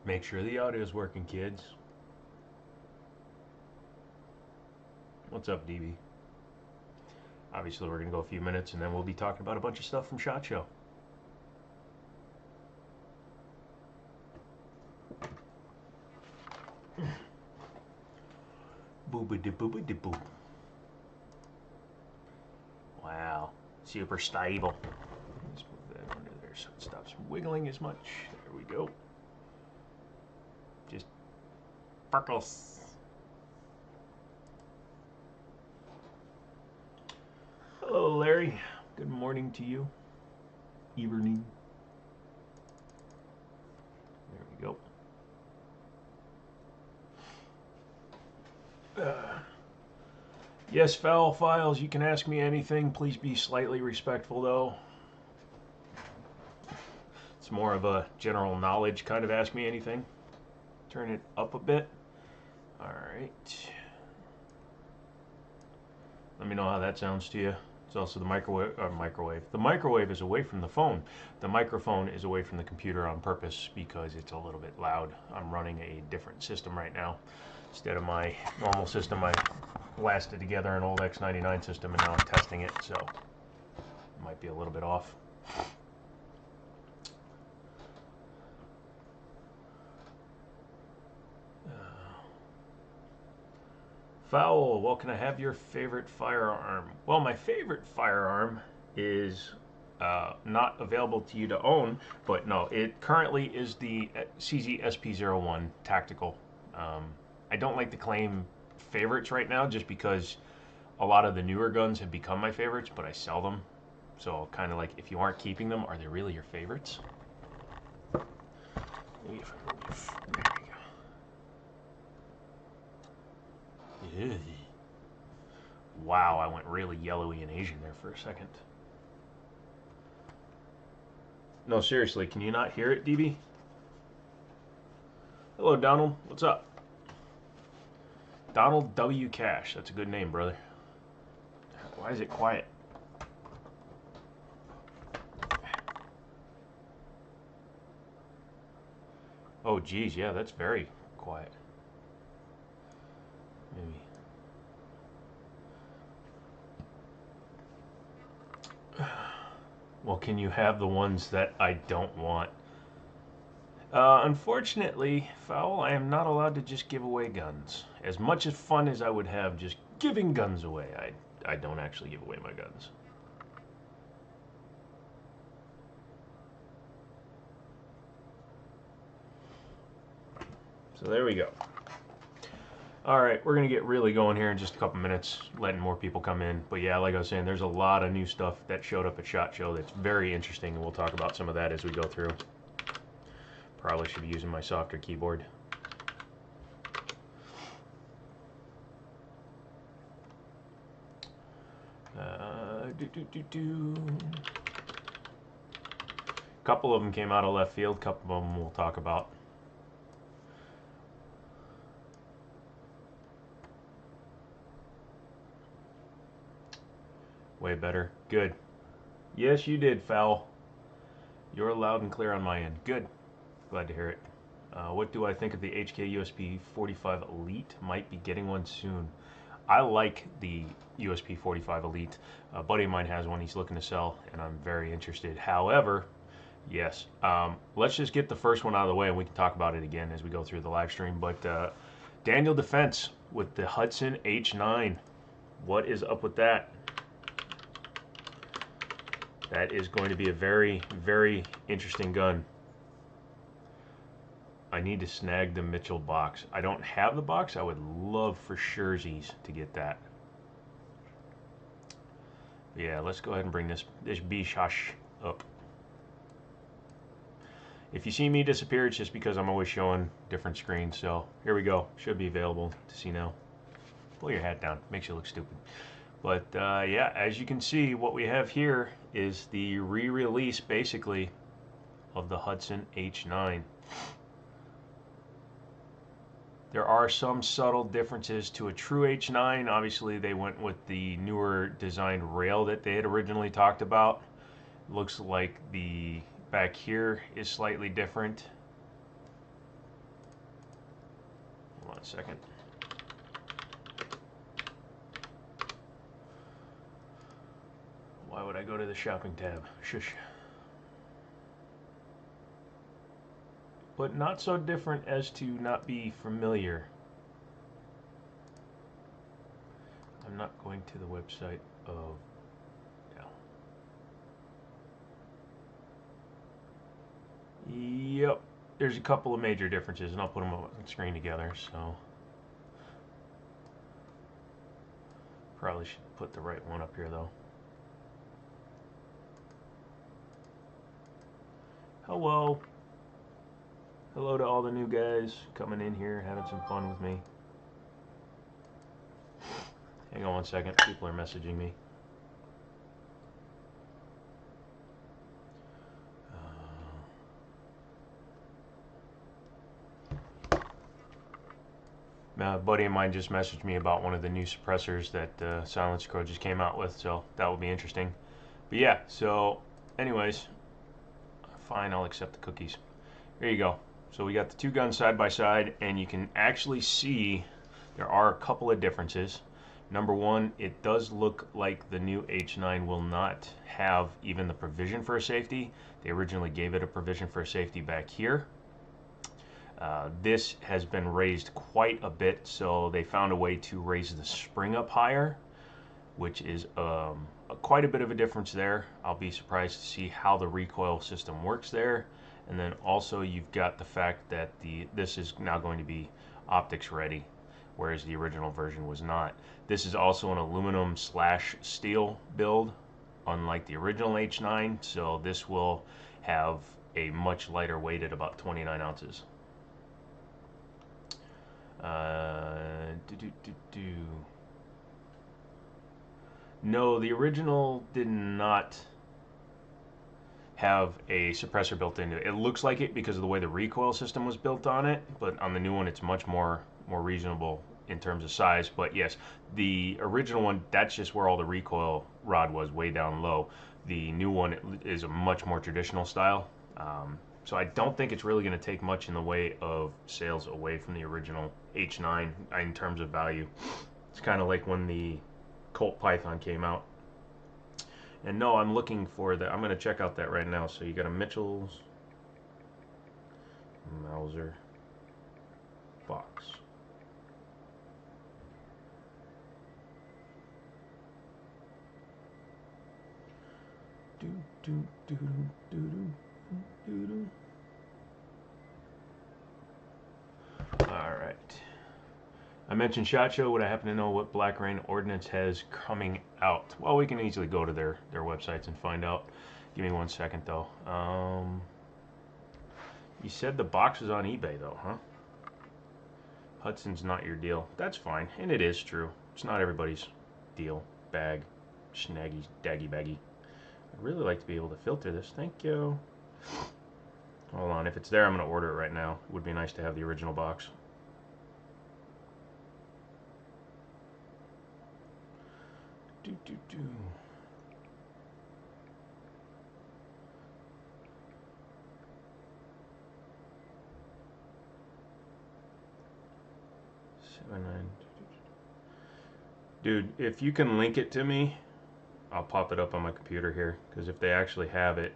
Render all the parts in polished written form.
Make sure the audio is working, kids. What's up, DB? Obviously, we're going to go a few minutes, and then we'll be talking about a bunch of stuff from SHOT Show. Boobity-boobity-boo. Wow, super stable. Let's move that under there so it stops wiggling as much. There we go. Just sparkles. Hello, Larry. Good morning to you. Evening. There we go. Yes, Foul Files, you can ask me anything. Please be slightly respectful, though. It's more of a general knowledge kind of ask me anything. Turn it up a bit. All right. Let me know how that sounds to you. It's also the microwave. The microwave is away from the phone. The microphone is away from the computer on purpose because it's a little bit loud. I'm running a different system right now. Instead of my normal system, I blasted together an old X99 system, and now I'm testing it, so it might be a little bit off. Foul, well, can I have your favorite firearm? Well, my favorite firearm is not available to you to own, but no, it currently is the CZ SP01 Tactical. I don't like to claim favorites right now just because a lot of the newer guns have become my favorites, but I sell them. So kind of like, if you aren't keeping them, are they really your favorites? There we go. Ew. Wow, I went really yellowy and Asian there for a second. No, seriously, can you not hear it, DB? Hello, Donald. What's up? Donald W. Cash. That's a good name, brother. Why is it quiet? Oh, geez, yeah, that's very quiet. Maybe. Well, can you have the ones that I don't want? Unfortunately, Foul, I am not allowed to just give away guns. As much as fun as I would have just giving guns away, I don't actually give away my guns. So there we go. All right, we're going to get really going here in just a couple minutes, letting more people come in. But yeah, like I was saying, there's a lot of new stuff that showed up at SHOT Show that's very interesting, and we'll talk about some of that as we go through. Probably should be using my softer keyboard. Couple of them came out of left field, couple of them we'll talk about. Way better. Good. Yes, you did, Foul. You're loud and clear on my end. Good. Glad to hear it. What do I think of the HK USP 45 Elite? Might be getting one soon. I like the USP 45 Elite. A buddy of mine has one he's looking to sell, and I'm very interested. However, yes, let's just get the first one out of the way, and we can talk about it again as we go through the live stream. But Daniel Defense with the Hudson H9. What is up with that? That is going to be a very, very interesting gun. I need to snag the Mitchell box. I don't have the box. I would love for Scherzies to get that. But yeah, let's go ahead and bring this B-Shosh up. If you see me disappear, it's just because I'm always showing different screens. So here we go. Should be available to see now. Pull your hat down. Makes you look stupid. But yeah, as you can see, what we have here is the re-release, basically, of the Hudson H9. There are some subtle differences to a true H9. Obviously, they went with the newer designed rail that they had originally talked about. Looks like the back here is slightly different. a second. Why would I go to the shopping tab? Shush. But not so different as to not be familiar. I'm not going to the website of... yeah. Yep. There's a couple of major differences, and I'll put them on the screen together, so... probably should put the right one up here, though. Hello. Hello to all the new guys coming in here, having some fun with me. Hang on one second, people are messaging me. A buddy of mine just messaged me about one of the new suppressors that Silence Crow just came out with, so that will be interesting. But yeah, so anyways, fine, I'll accept the cookies. There you go. So we got the two guns side by side, and you can actually see there are a couple of differences. Number one, it does look like the new H9 will not have even the provision for a safety. They originally gave it a provision for a safety back here. This has been raised quite a bit, so they found a way to raise the spring up higher, which is quite a bit of a difference there. I'll be surprised to see how the recoil system works there. And then also you've got the fact that this is now going to be optics ready, whereas the original version was not. This is also an aluminum / steel build, unlike the original H9, so this will have a much lighter weight at about 29 ounces. No, the original did not have a suppressor built into it. It looks like it because of the way the recoil system was built on it, but on the new one it's much more reasonable in terms of size. But yes, the original one, that's just where all the recoil rod was, way down low. The new one is a much more traditional style. So I don't think it's really going to take much in the way of sales away from the original H9 in terms of value. It's kind of like when the Colt Python came out. And no, I'm looking for the... I'm going to check out that right now. So you got a Mitchell's Mauser box. Alright. I mentioned SHOT Show. Would I happen to know what Black Rain Ordnance has coming out? Well, we can easily go to their websites and find out. Give me 1 second, though. You said the box is on eBay, though, huh? Hudson's not your deal. That's fine, and it is true. It's not everybody's deal. Bag. Snaggy, daggy baggy. I'd really like to be able to filter this. Thank you. Hold on. If it's there, I'm going to order it right now. It would be nice to have the original box. Do. 79. Dude, if you can link it to me, I'll pop it up on my computer here, because if they actually have it,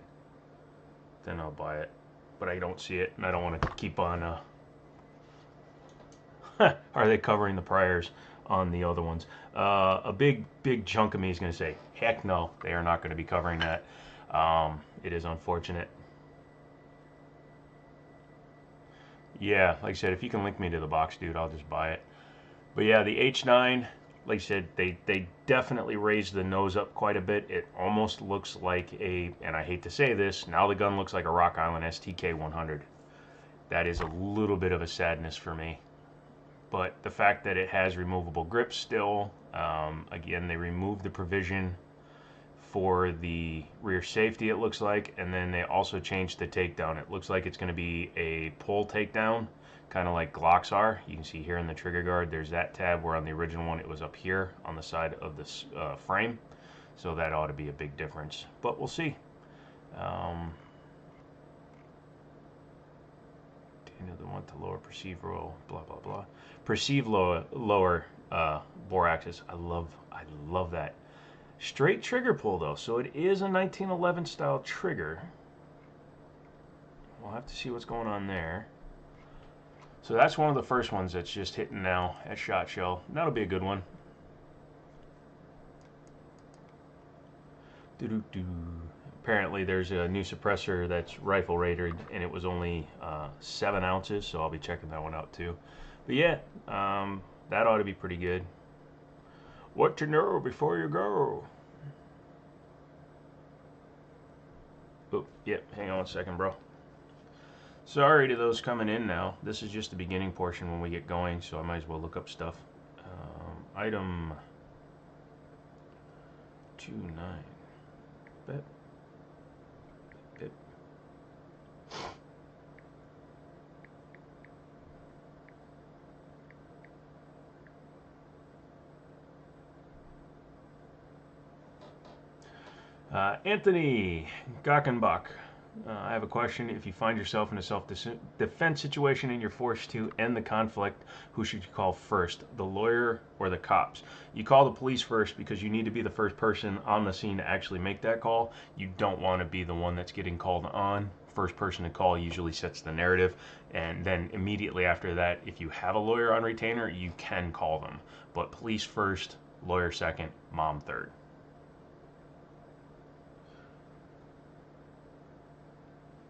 then I'll buy it. But I don't see it, and I don't want to keep on are they covering the priors on the other ones? A big chunk of me is going to say, heck no, they are not going to be covering that. It is unfortunate. Yeah, like I said, if you can link me to the box, dude, I'll just buy it. But yeah, the H9, like I said, they definitely raised the nose up quite a bit. It almost looks like a, and I hate to say this, now the gun looks like a Rock Island STK 100. That is a little bit of a sadness for me. But the fact that it has removable grips still, again, they removed the provision for the rear safety, it looks like, and then they also changed the takedown. It looks like it's going to be a pull takedown, kind of like Glocks are. You can see here in the trigger guard, there's that tab, where on the original one it was up here on the side of this frame. So that ought to be a big difference, but we'll see. the one to lower perceived roll, blah blah blah. Perceived lower bore axis. I love that. Straight trigger pull though, so it is a 1911 style trigger. We'll have to see what's going on there. So that's one of the first ones that's just hitting now at SHOT Show. That'll be a good one. Apparently there's a new suppressor that's rifle rated, and it was only 7 ounces, so I'll be checking that one out too. But yeah, that ought to be pretty good. What to know before you go? Oh, yep, hang on a second, bro. Sorry to those coming in now. This is just the beginning portion when we get going, so I might as well look up stuff. Item 29. Bet. Bet. Anthony Gockenbach. I have a question. If you find yourself in a self-defense situation and you're forced to end the conflict, who should you call first, the lawyer or the cops? You call the police first because you need to be the first person on the scene to actually make that call. You don't want to be the one that's getting called on. First person to call usually sets the narrative, and then immediately after that, if you have a lawyer on retainer, you can call them. But police first, lawyer second, mom third.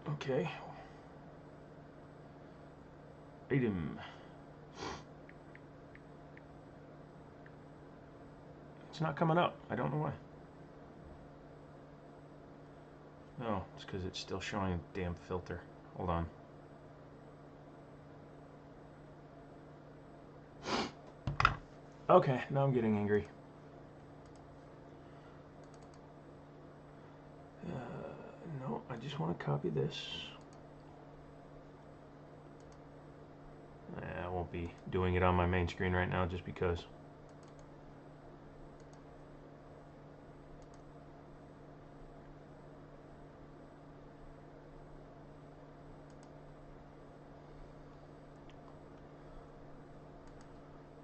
Okay. Item. It's not coming up. I don't know why. No, it's because it's still showing a damn filter. Hold on. Okay, now I'm getting angry. No, I just want to copy this. I won't be doing it on my main screen right now just because.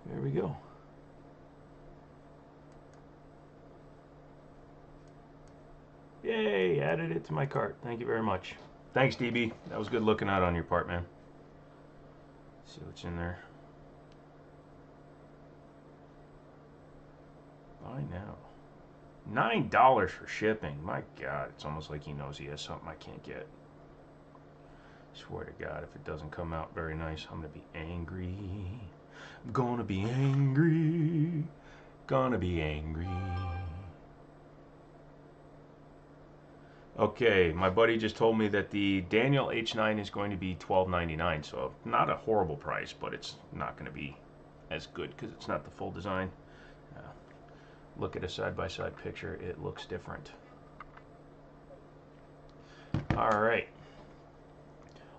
There we go. Yay, added it to my cart. Thank you very much. Thanks, DB. That was good looking out on your part, man. Let's see what's in there. Buy now. $9 for shipping. My God, it's almost like he knows he has something I can't get. Swear to God, if it doesn't come out very nice, I'm gonna be angry. I'm gonna be angry. Gonna be angry. Okay, my buddy just told me that the Daniel H9 is going to be $12.99, so not a horrible price, but it's not going to be as good because it's not the full design. Look at a side-by-side picture, it looks different. All right.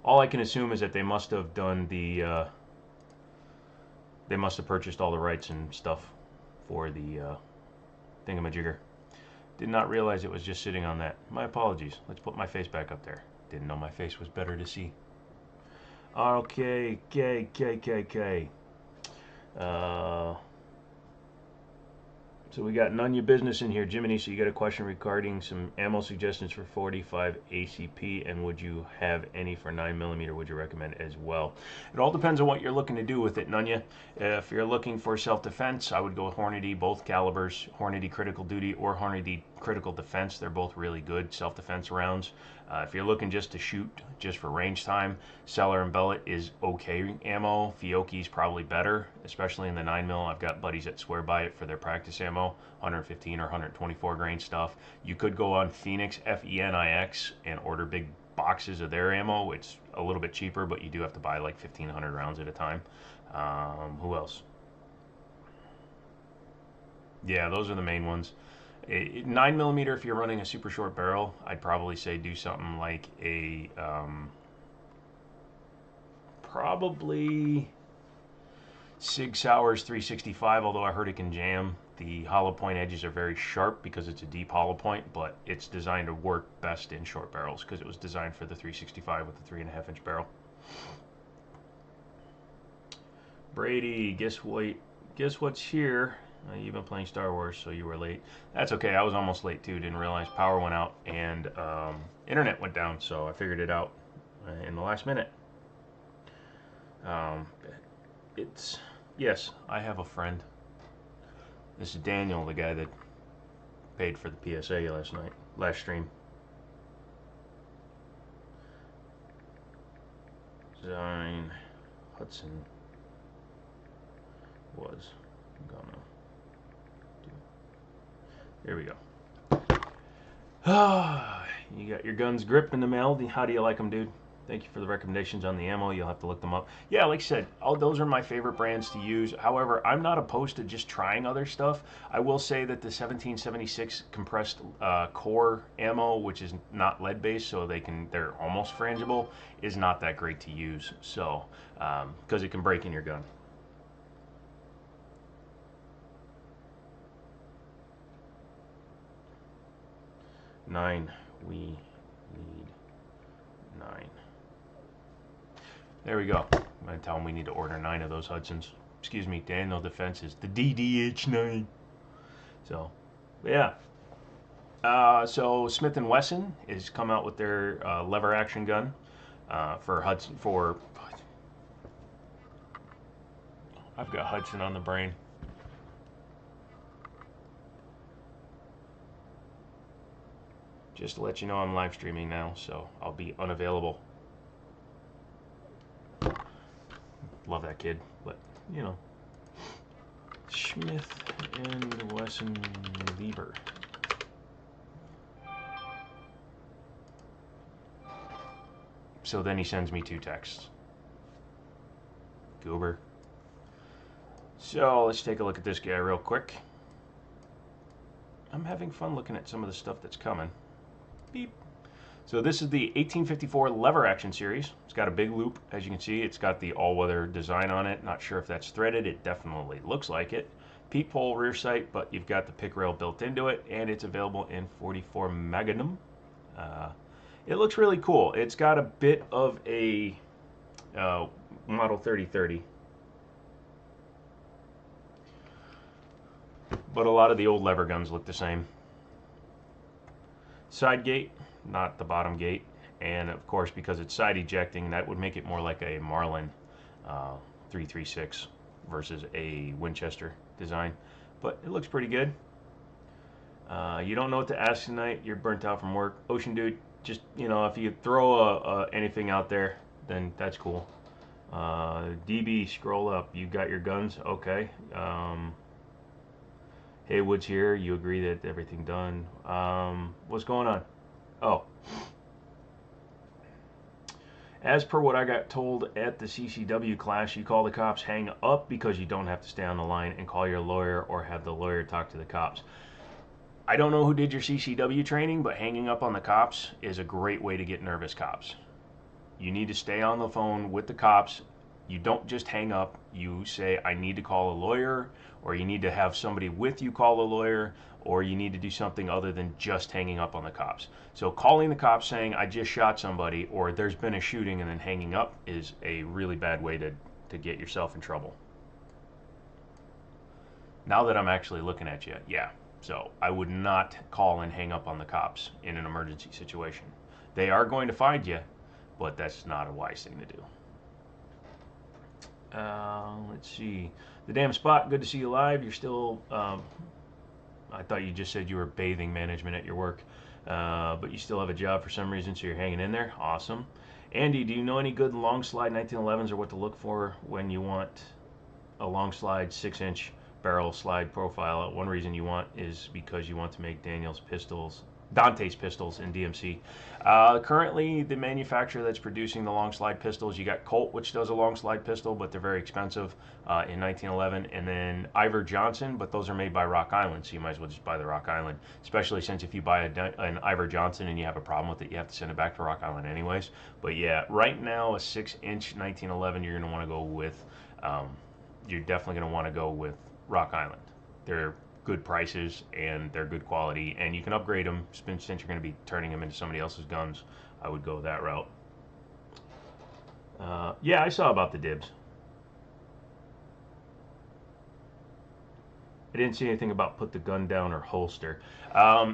All I can assume is that they must have done the, they must have purchased all the rights and stuff for the thingamajigger. Did not realize it was just sitting on that. My apologies. Let's put my face back up there. Didn't know my face was better to see. Okay, so we got none of your business in here. Jiminy, so you got a question regarding some ammo suggestions for 45 ACP, and would you have any for 9mm would you recommend as well? It all depends on what you're looking to do with it, Nunya. If you're looking for self-defense, I would go with Hornady, both calibers, Hornady Critical Duty or Hornady Critical Defense. They're both really good self-defense rounds. If you're looking just to shoot, just for range time, Cellar and Bellet is okay ammo. Fiocchi's probably better, especially in the 9mm. I've got buddies that swear by it for their practice ammo, 115 or 124 grain stuff. You could go on Phoenix, F-E-N-I-X, and order big boxes of their ammo. It's a little bit cheaper, but you do have to buy like 1,500 rounds at a time. Who else? Yeah, those are the main ones. 9mm, if you're running a super short barrel, I'd probably say do something like a probably Sig Sauer's 365, although I heard it can jam. The hollow point edges are very sharp because it's a deep hollow point, but it's designed to work best in short barrels because it was designed for the 365 with the 3.5-inch barrel. Brady, guess what? Guess what's here? You've been playing Star Wars, so you were late. That's okay. I was almost late too. Didn't realize power went out and internet went down, so I figured it out in the last minute. Um, it's yes, I have a friend. This is Daniel, the guy that paid for the PSA last stream. Design Hudson was gonna do. There we go. Ah, you got your guns gripped in the mail. How do you like them, dude? Thank you for the recommendations on the ammo. You'll have to look them up. Yeah, like I said, all those are my favorite brands to use. However, I'm not opposed to just trying other stuff. I will say that the 1776 compressed core ammo, which is not lead based, so they're almost frangible, is not that great to use. So, because it can break in your gun. Nine. We need 9. There we go. I'm going to tell them we need to order 9 of those Hudsons. Excuse me, Daniel Defenses. The DDH9. So, yeah. So Smith & Wesson has come out with their lever action gun for Hudson. I've got Hudson on the brain. Just to let you know, I'm live streaming now, so I'll be unavailable. Love that kid, but you know, Smith and Wesson lever. So then he sends me 2 texts. Goober. So let's take a look at this guy real quick. I'm having fun looking at some of the stuff that's coming. Beep. So this is the 1854 lever action series. It's got a big loop, as you can see. It's got the all-weather design on it. Not sure if that's threaded. It definitely looks like it. Peephole rear sight, but you've got the pick rail built into it, and it's available in 44 Magnum. It looks really cool. It's got a bit of a Model 3030. But a lot of the old lever guns look the same. Side gate, not the bottom gate, and of course because it's side ejecting, that would make it more like a Marlin 336 versus a Winchester design, but it looks pretty good. You don't know what to ask tonight, you're burnt out from work. Ocean Dude, just, you know, if you throw anything out there, then that's cool. DB, scroll up, you got your guns, okay. Haywood's here. You agree that everything done. What's going on? Oh. As per what I got told at the CCW class, you call the cops, hang up because you don't have to stay on the line, and call your lawyer or have the lawyer talk to the cops. I don't know who did your CCW training, but hanging up on the cops is a great way to get nervous cops. You need to stay on the phone with the cops. You don't just hang up. You say, I need to call a lawyer, or you need to have somebody with you call a lawyer, or you need to do something other than just hanging up on the cops. So calling the cops saying, I just shot somebody, or there's been a shooting, and then hanging up is a really bad way to get yourself in trouble. Now that I'm actually looking at you, yeah. So I would not call and hang up on the cops in an emergency situation. They are going to find you, but that's not a wise thing to do. Let's see. The Damn Spot, good to see you live. You're still, I thought you just said you were bathing management at your work, but you still have a job for some reason, so you're hanging in there. Awesome. Andy, do you know any good long slide 1911s or what to look for when you want a long slide 6-inch barrel slide profile? One reason you want is because you want to make Dante's pistols in DMC. Currently, the manufacturer that's producing the long slide pistols, you got Colt, which does a long slide pistol, but they're very expensive in 1911, and then Iver Johnson, but those are made by Rock Island, so you might as well just buy the Rock Island, especially since if you buy an Iver Johnson and you have a problem with it, you have to send it back to Rock Island anyways. But yeah, right now, a 6-inch 1911, you're going to want to go with, you're definitely going to want to go with Rock Island. They're good prices and they're good quality, and you can upgrade them since you're going to be turning them into somebody else's guns. I would go that route. Yeah, I saw about the dibs. I didn't see anything about put the gun down or holster.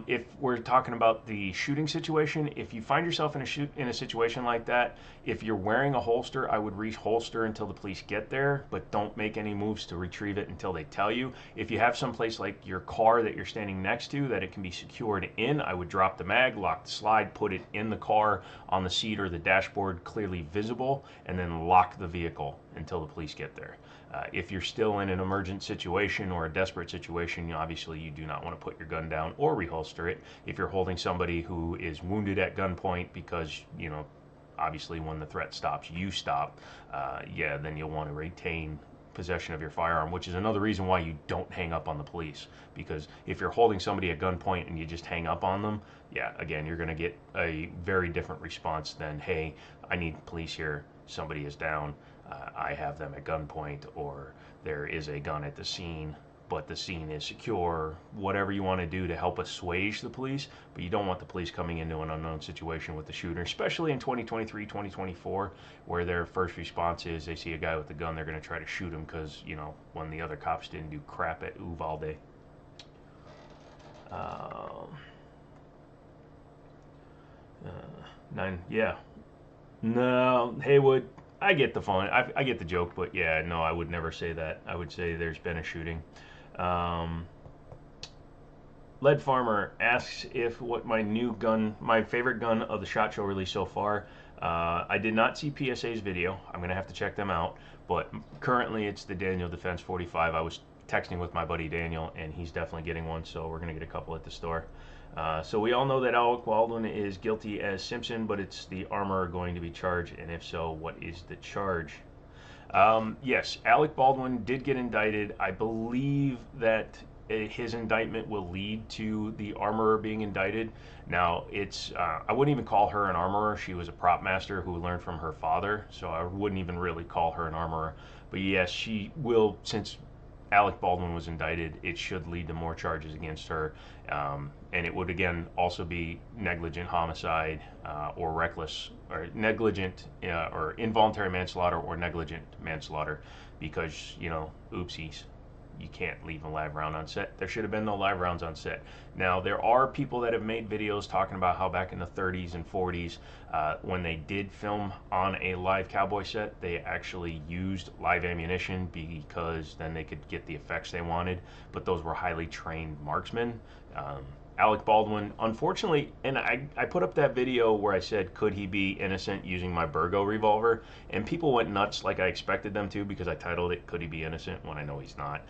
If we're talking about the shooting situation, if you find yourself in a situation like that, if you're wearing a holster, I would reholster until the police get there, but don't make any moves to retrieve it until they tell you. If you have someplace like your car that you're standing next to that it can be secured in, I would drop the mag, lock the slide, put it in the car on the seat or the dashboard, clearly visible, and then lock the vehicle until the police get there. If you're still in an emergent situation or a desperate situation, obviously you do not want to put your gun down or reholster it. If you're holding somebody who is wounded at gunpoint because, you know, obviously when the threat stops, you stop, yeah, then you'll want to retain possession of your firearm, which is another reason why you don't hang up on the police. Because if you're holding somebody at gunpoint and you just hang up on them, yeah, again, you're going to get a very different response than, hey, I need police here, somebody is down. I have them at gunpoint, or there is a gun at the scene, but the scene is secure, whatever you want to do to help assuage the police, but you don't want the police coming into an unknown situation with the shooter, especially in 2023, 2024, where their first response is they see a guy with a gun, they're going to try to shoot him because, you know, when the other cops didn't do crap at Uvalde. Yeah. No, Haywood, I get the fun. I get the joke, but yeah, no, I would never say that. I would say there's been a shooting. Lead Farmer asks if what my favorite gun of the SHOT Show release so far. I did not see PSA's video. I'm gonna have to check them out. But currently, it's the Daniel Defense 45. I was texting with my buddy Daniel, and he's definitely getting one. So we're gonna get a couple at the store. So we all know that Alec Baldwin is guilty as Simpson, but it's the armorer going to be charged, and if so, what is the charge? Yes, Alec Baldwin did get indicted. I believe that his indictment will lead to the armorer being indicted. Now, I wouldn't even call her an armorer. She was a prop master who learned from her father, so I wouldn't even really call her an armorer. But yes, she will, since Alec Baldwin was indicted, it should lead to more charges against her. And it would, again, also be negligent homicide or reckless, or negligent or involuntary manslaughter or negligent manslaughter, because, you know, oopsies. You can't leave a live round on set. There should have been no live rounds on set. Now, there are people that have made videos talking about how back in the 30s and 40s, when they did film on a live cowboy set, they actually used live ammunition because then they could get the effects they wanted. But those were highly trained marksmen. Alec Baldwin, unfortunately, and I put up that video where I said, could he be innocent using my Burgo revolver? And people went nuts like I expected them to, because I titled it, Could He Be Innocent? When I know he's not.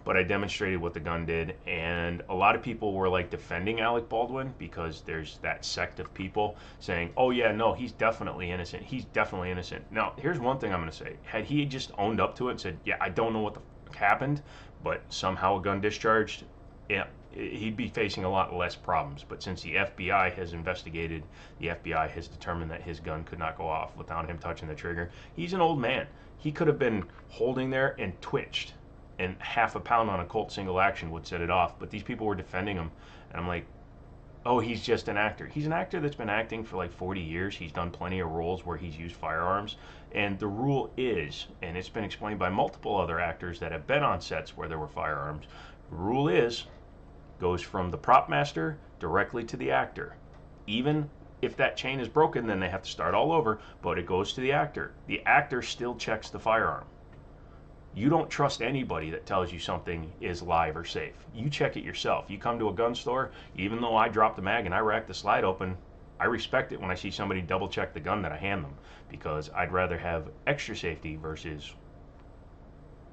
But I demonstrated what the gun did, and a lot of people were like defending Alec Baldwin, because there's that sect of people saying, oh yeah, no, he's definitely innocent. He's definitely innocent. Now, here's one thing I'm going to say. Had he just owned up to it and said, yeah, I don't know what the fuck happened, but somehow a gun discharged, yeah, he'd be facing a lot less problems. But since the FBI has investigated, the FBI has determined that his gun could not go off without him touching the trigger. He's an old man. He could have been holding there and twitched, and half a pound on a Colt single action would set it off. But these people were defending him, and I'm like, oh, he's just an actor. He's an actor that's been acting for like 40 years. He's done plenty of roles where he's used firearms. And the rule is, and it's been explained by multiple other actors that have been on sets where there were firearms, the rule is, goes from the prop master directly to the actor. Even if that chain is broken, then they have to start all over, but it goes to the actor. The actor still checks the firearm. You don't trust anybody that tells you something is live or safe. You check it yourself. You come to a gun store, even though I drop the mag and I rack the slide open, I respect it when I see somebody double check the gun that I hand them, because I'd rather have extra safety versus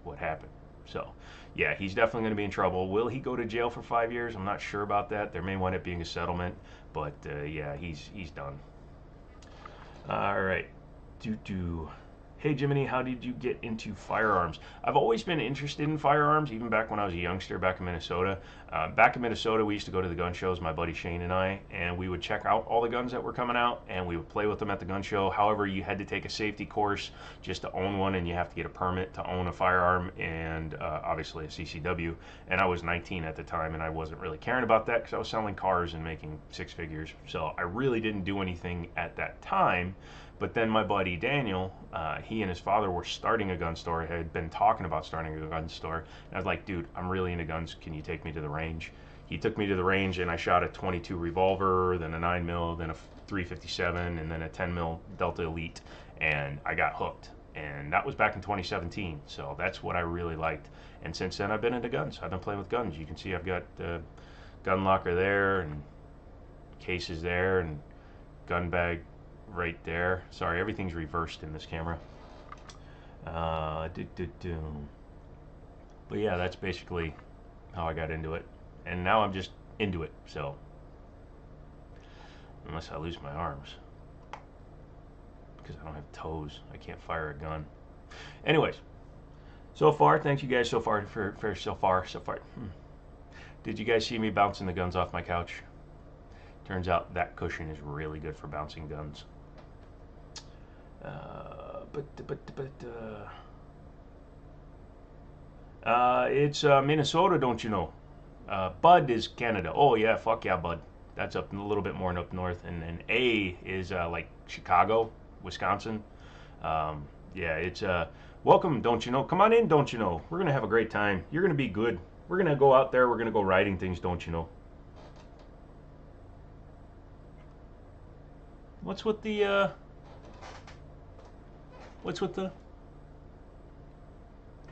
what happened. So, yeah, he's definitely going to be in trouble. Will he go to jail for 5 years? I'm not sure about that. There may wind up being a settlement, but yeah, he's done. All right. Hey Jiminy, how did you get into firearms? I've always been interested in firearms, even back when I was a youngster back in Minnesota. Back in Minnesota, we used to go to the gun shows, my buddy Shane and I, and we would check out all the guns that were coming out, and we would play with them at the gun show. However, you had to take a safety course just to own one, and you have to get a permit to own a firearm, and obviously a CCW. And I was 19 at the time, and I wasn't really caring about that because I was selling cars and making six figures. So I really didn't do anything at that time. But then my buddy Daniel, he and his father were starting a gun store, had been talking about starting a gun store. And I was like, dude, I'm really into guns. Can you take me to the range? He took me to the range, and I shot a 22 revolver, then a 9mm, then a 357, and then a 10mm Delta Elite, and I got hooked. And that was back in 2017, so that's what I really liked. And since then, I've been into guns. I've been playing with guns. You can see I've got the gun locker there, and cases there, and gun bag right there. Sorry, everything's reversed in this camera. But yeah, that's basically how I got into it. And now I'm just into it, so. Unless I lose my arms. Because I don't have toes. I can't fire a gun. Anyways. So far, thank you guys so far for so far. Did you guys see me bouncing the guns off my couch? Turns out that cushion is really good for bouncing guns. It's Minnesota, don't you know? Bud is Canada. Oh yeah, fuck yeah, Bud. That's up a little bit more up north. And then A is like Chicago, Wisconsin. Yeah, it's welcome, don't you know? Come on in, don't you know? We're gonna have a great time. You're gonna be good. We're gonna go out there. We're gonna go riding things, don't you know? What's with the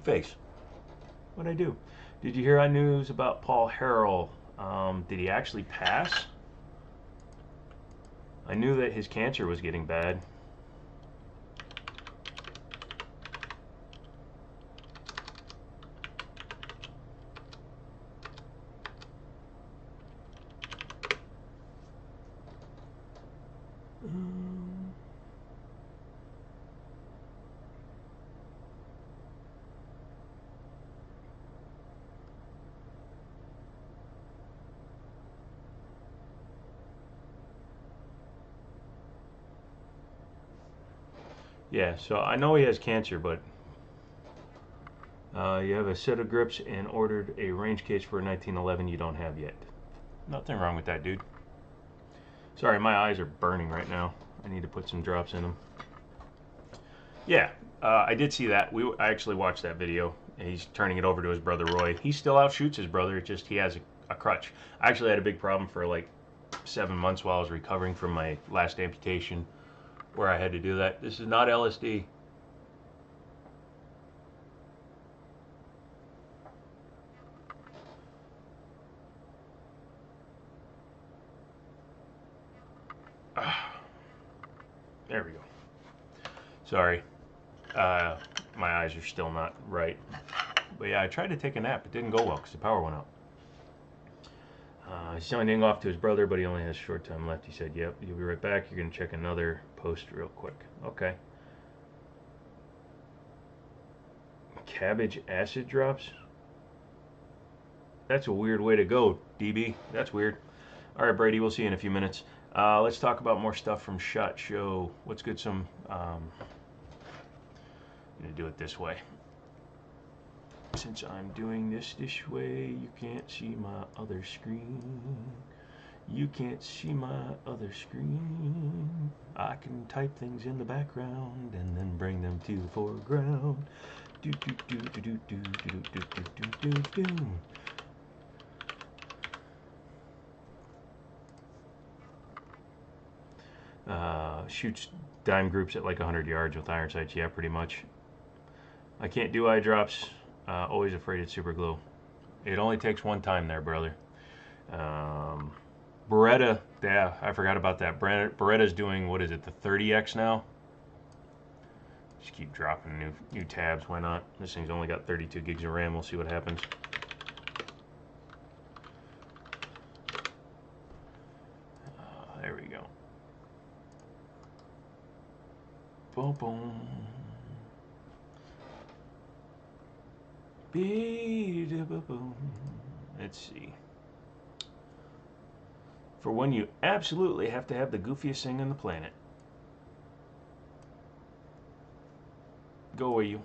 face? What'd I do? Did you hear our news about Paul Harrell? Did he actually pass? I knew that his cancer was getting bad. Yeah, so I know he has cancer, but you have a set of grips and ordered a range case for a 1911 you don't have yet. Nothing wrong with that, dude. Sorry, my eyes are burning right now. I need to put some drops in them. Yeah, I did see that. I actually watched that video. He's turning it over to his brother Roy. He still outshoots his brother, it's just he has a crutch. I actually had a big problem for like 7 months while I was recovering from my last amputation, where I had to do that. This is not LSD. There we go. Sorry. My eyes are still not right. But yeah, I tried to take a nap. It didn't go well because the power went out. He's signing off to his brother, but he only has short time left. He said, yep, you'll be right back. You're going to check another post real quick. Okay. Cabbage acid drops? That's a weird way to go, DB. That's weird. All right, Brady, we'll see you in a few minutes. Let's talk about more stuff from SHOT Show. What's good? I'm going to do it this way. Since I'm doing this way, you can't see my other screen. You can't see my other screen. I can type things in the background and then bring them to the foreground. Do do do do do do do do do do do. Shoots dime groups at like 100 yards with iron sights. Yeah, pretty much. I can't do eye drops. Always afraid it's super glue. It only takes one time there, brother. Beretta, yeah, I forgot about that. Beretta's doing, what is it, the 30X now? Just keep dropping new tabs, why not? This thing's only got 32 gigs of RAM, we'll see what happens. There we go. Boom, boom. Let's see. For when you absolutely have to have the goofiest thing on the planet. Go away, you.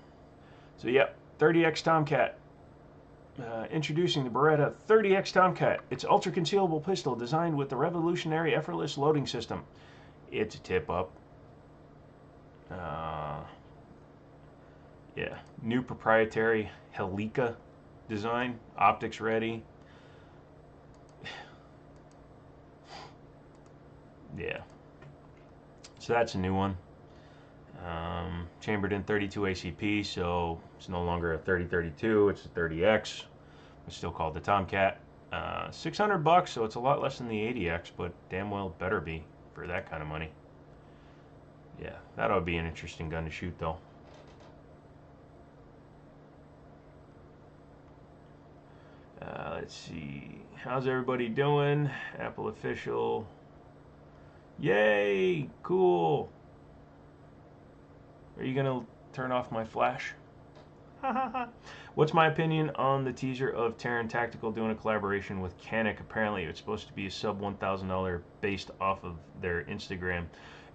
So, yep, 30X Tomcat. Introducing the Beretta 30X Tomcat. It's ultra concealable pistol designed with the revolutionary effortless loading system. It's a tip up. Yeah, new proprietary Helica design, optics ready. Yeah, so that's a new one. Chambered in 32 ACP, so it's no longer a 30-32, it's a 30X. It's still called the Tomcat. $600, so it's a lot less than the 80X, but damn well better be for that kind of money. Yeah, that ought to be an interesting gun to shoot, though. Let's see. How's everybody doing? Apple official. Yay! Cool. Are you gonna turn off my flash? What's my opinion on the teaser of Terran Tactical doing a collaboration with Canik? Apparently it's supposed to be a sub $1,000 based off of their Instagram.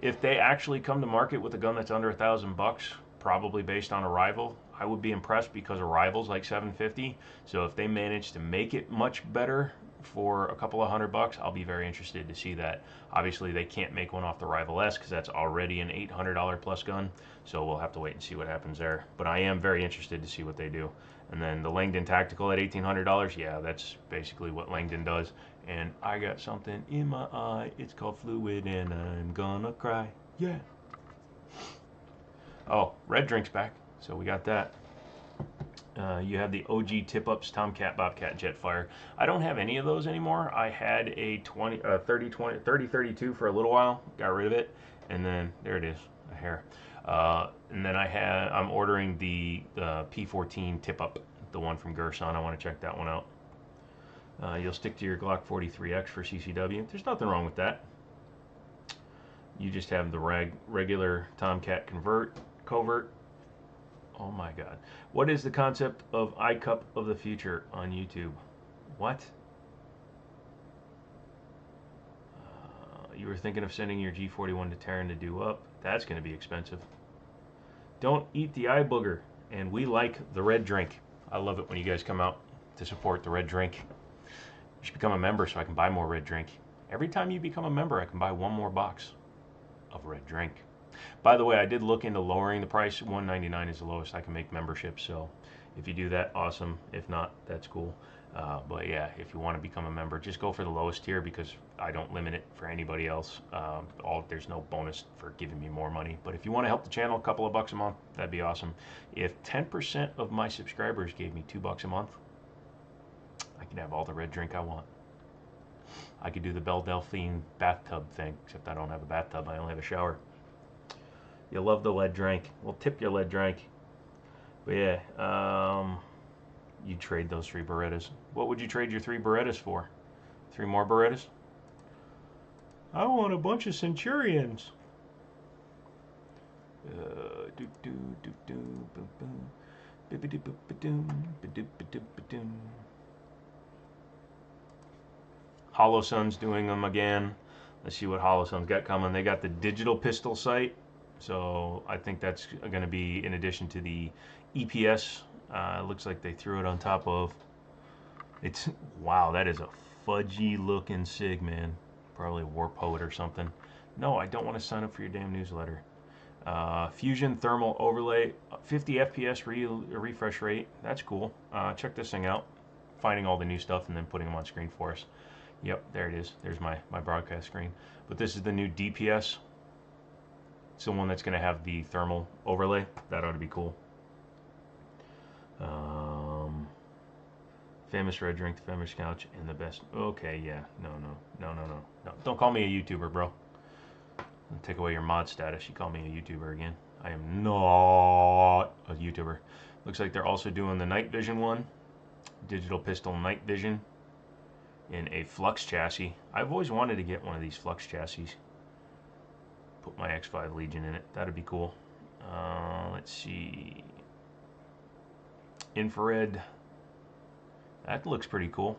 If they actually come to market with a gun that's under $1,000, probably based on Arrival, I would be impressed because Arrival's like $750. So if they manage to make it much better for a couple of $100, I'll be very interested to see that. Obviously they can't make one off the Rival S because that's already an $800 plus gun, so we'll have to wait and see what happens there. But I am very interested to see what they do. And then the Langdon Tactical at $1,800, yeah, that's basically what Langdon does. And I got something in my eye, it's called fluid, and I'm gonna cry, yeah. Oh, Red Drink's back, so we got that. You have the OG tip-ups Tomcat, Bobcat, Jetfire. I don't have any of those anymore. I had a 30-32 for a little while, got rid of it, and then there it is, a hair. And then I'm ordering the P14 tip-up, the one from Gerson. I want to check that one out. You'll stick to your Glock 43X for CCW. There's nothing wrong with that. You just have the regular Tomcat covert. Oh my God. What is the concept of iCup of the future on YouTube? What? You were thinking of sending your G41 to Terran to do up. That's going to be expensive. Don't eat the eye booger. And we like the red drink. I love it when you guys come out to support the red drink. You should become a member so I can buy more red drink. Every time you become a member, I can buy one more box of red drink. By the way, I did look into lowering the price. $199 is the lowest I can make membership, so if you do that, awesome. If not, that's cool. But yeah, if you want to become a member, just go for the lowest tier because I don't limit it for anybody else. There's no bonus for giving me more money. But if you want to help the channel a couple of bucks a month, that'd be awesome. If 10% of my subscribers gave me $2 a month, I can have all the red drink I want. I could do the Belle Delphine bathtub thing, except I don't have a bathtub. I only have a shower. You love the lead drink. We'll tip your lead drink. But yeah, you trade those 3 Berettas. What would you trade your 3 Berettas for? 3 more Berettas? I want a bunch of Centurions. Holosun's doing them again. Let's see what Holosun's got coming. They got the digital pistol sight. So I think that's going to be in addition to the EPS. Looks like they threw it on top of. It's wow, that is a fudgy looking Sig, man. Probably a war poet or something. No, I don't want to sign up for your damn newsletter. Fusion thermal overlay, 50 FPS refresh rate. That's cool. Check this thing out. Finding all the new stuff and then putting them on screen for us. Yep, there it is. There's my broadcast screen. But this is the new DPS. It's the one that's going to have the thermal overlay. That ought to be cool. Famous red drink, the famous couch, and the best. Okay, yeah. No. Don't call me a YouTuber, bro. I'll take away your mod status. You call me a YouTuber again. I am not a YouTuber. Looks like they're also doing the night vision one. Digital pistol night vision in a flux chassis. I've always wanted to get one of these flux chassis. Put my X5 Legion in it. That'd be cool. Let's see. Infrared. That looks pretty cool.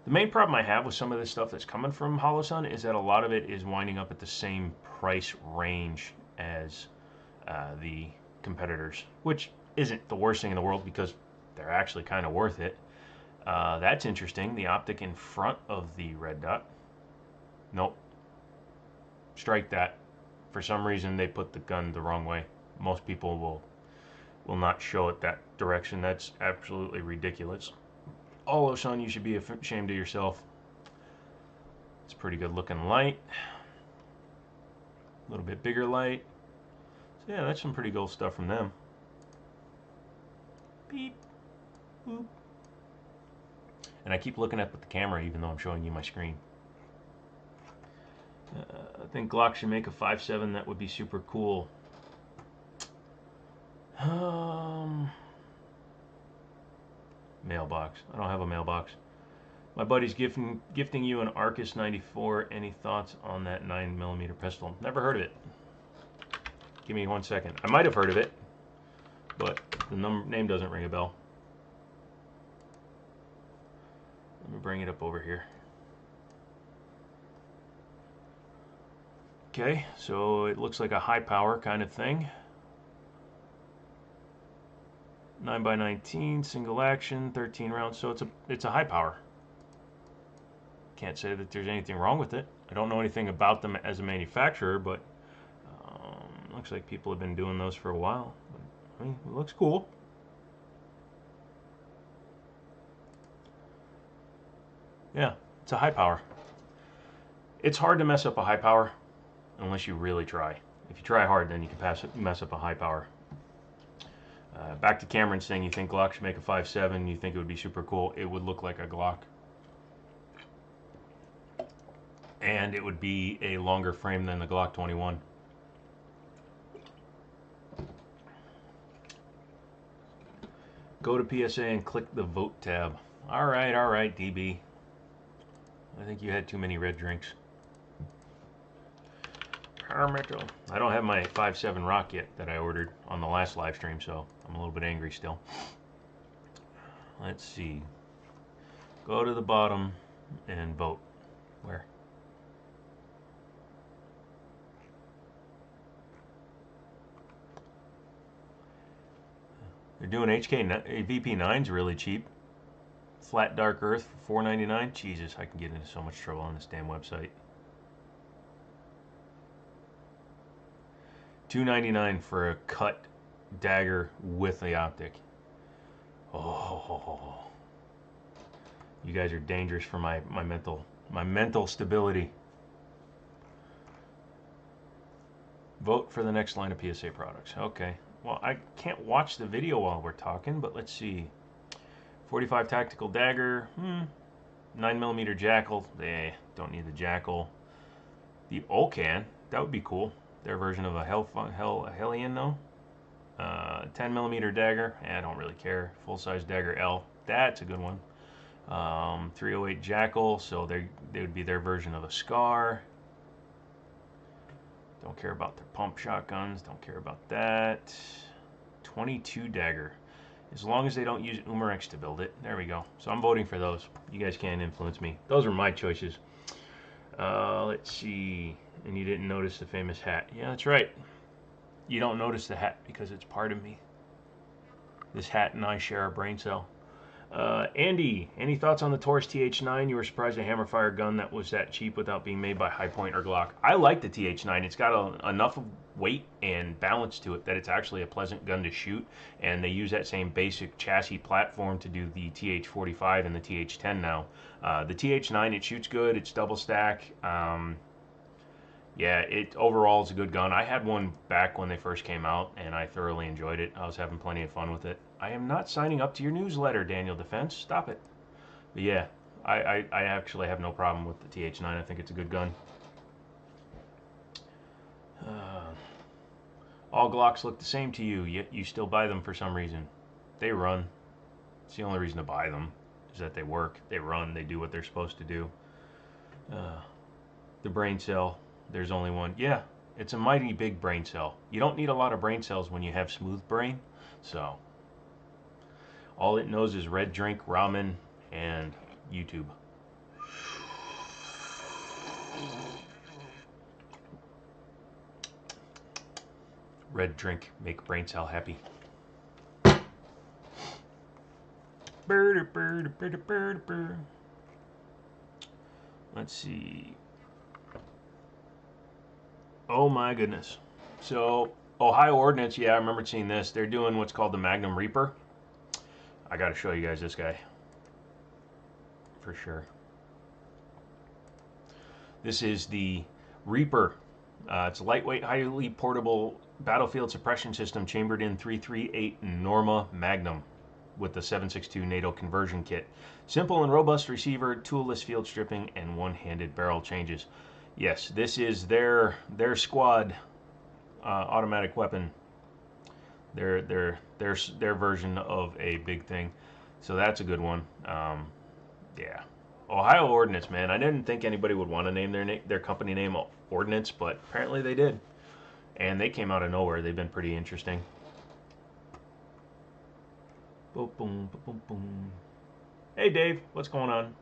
The main problem I have with some of this stuff that's coming from Holosun is that a lot of it is winding up at the same price range as the competitors, which isn't the worst thing in the world because they're actually kind of worth it. That's interesting. The optic in front of the red dot. Nope. Strike that. For some reason, they put the gun the wrong way. Most people will not show it that direction. That's absolutely ridiculous. Holosun, you should be ashamed of yourself. It's a pretty good looking light. A little bit bigger light. So yeah, that's some pretty cool stuff from them. Beep. Boop. And I keep looking up at the camera even though I'm showing you my screen. I think Glock should make a 5.7. That would be super cool. Mailbox. I don't have a mailbox. My buddy's gifting you an Arcus 94. Any thoughts on that 9mm pistol? Never heard of it. Give me 1 second. I might have heard of it, but the name doesn't ring a bell. Let me bring it up over here. Okay, so it looks like a high power kind of thing. 9x19, single action, 13 rounds, so it's a high power. Can't say that there's anything wrong with it. I don't know anything about them as a manufacturer, but looks like people have been doing those for a while. I mean, it looks cool. Yeah, it's a high power. It's hard to mess up a high power unless you really try. If you try hard, then you can mess up a high power. Back to Cameron's thing, you think Glock should make a 5.7, you think it would be super cool. It would look like a Glock. And it would be a longer frame than the Glock 21. Go to PSA and click the vote tab. Alright, DB. I think you had too many red drinks. I don't have my 5.7 Rock yet that I ordered on the last live stream, so I'm a little bit angry still. Let's see. Go to the bottom and vote. Where? They're doing VP9s really cheap. Flat Dark Earth for $4.99. Jesus, I can get into so much trouble on this damn website. $2.99 for a cut dagger with the optic. Oh, you guys are dangerous for my mental stability. Vote for the next line of PSA products. Okay. Well, I can't watch the video while we're talking, but let's see. 45 tactical dagger. 9mm jackal. Don't need the jackal. The Olcan. That would be cool. Their version of a Hellion, though. 10mm dagger. I don't really care. Full-size dagger L. That's a good one. 308 jackal. So they would be their version of a Scar. Don't care about their pump shotguns. Don't care about that. 22 dagger. As long as they don't use Umarex to build it. There we go. So I'm voting for those. You guys can't influence me. Those are my choices. Let's see. And you didn't notice the famous hat. Yeah, that's right. You don't notice the hat because it's part of me. This hat and I share a brain cell. Andy, any thoughts on the Taurus TH9? You were surprised a hammerfire gun that was that cheap without being made by High Point or Glock. I like the TH9. It's got enough weight and balance to it that it's actually a pleasant gun to shoot. And they use that same basic chassis platform to do the TH45 and the TH10 now. The TH9, it shoots good. It's double stack. Yeah, it overall is a good gun. I had one back when they first came out, and I thoroughly enjoyed it. I was having plenty of fun with it. I am not signing up to your newsletter, Daniel Defense. Stop it. But yeah, I actually have no problem with the TH9. I think it's a good gun. All Glocks look the same to you, yet you still buy them for some reason. They run. It's the only reason to buy them, is that they work. They run. They do what they're supposed to do. The brain cell. There's only one. Yeah, it's a mighty big brain cell. You don't need a lot of brain cells when you have smooth brain. So, all it knows is red drink, ramen, and YouTube. Red drink, make brain cell happy. Let's see. Oh my goodness. So Ohio Ordnance, yeah, I remember seeing this. They're doing what's called the Magnum REAPR. I got to show you guys this guy for sure. This is the REAPR. It's a lightweight, highly portable battlefield suppression system chambered in 338 Norma Magnum with the 7.62 NATO conversion kit. Simple and robust receiver, toolless field stripping, and one-handed barrel changes. Yes, this is their squad automatic weapon. Their version of a big thing. So that's a good one. Yeah. Ohio Ordnance, man. I didn't think anybody would want to name their company name Ordnance, but apparently they did. And they came out of nowhere. They've been pretty interesting. Boom, boom, boom, boom. Hey, Dave. What's going on?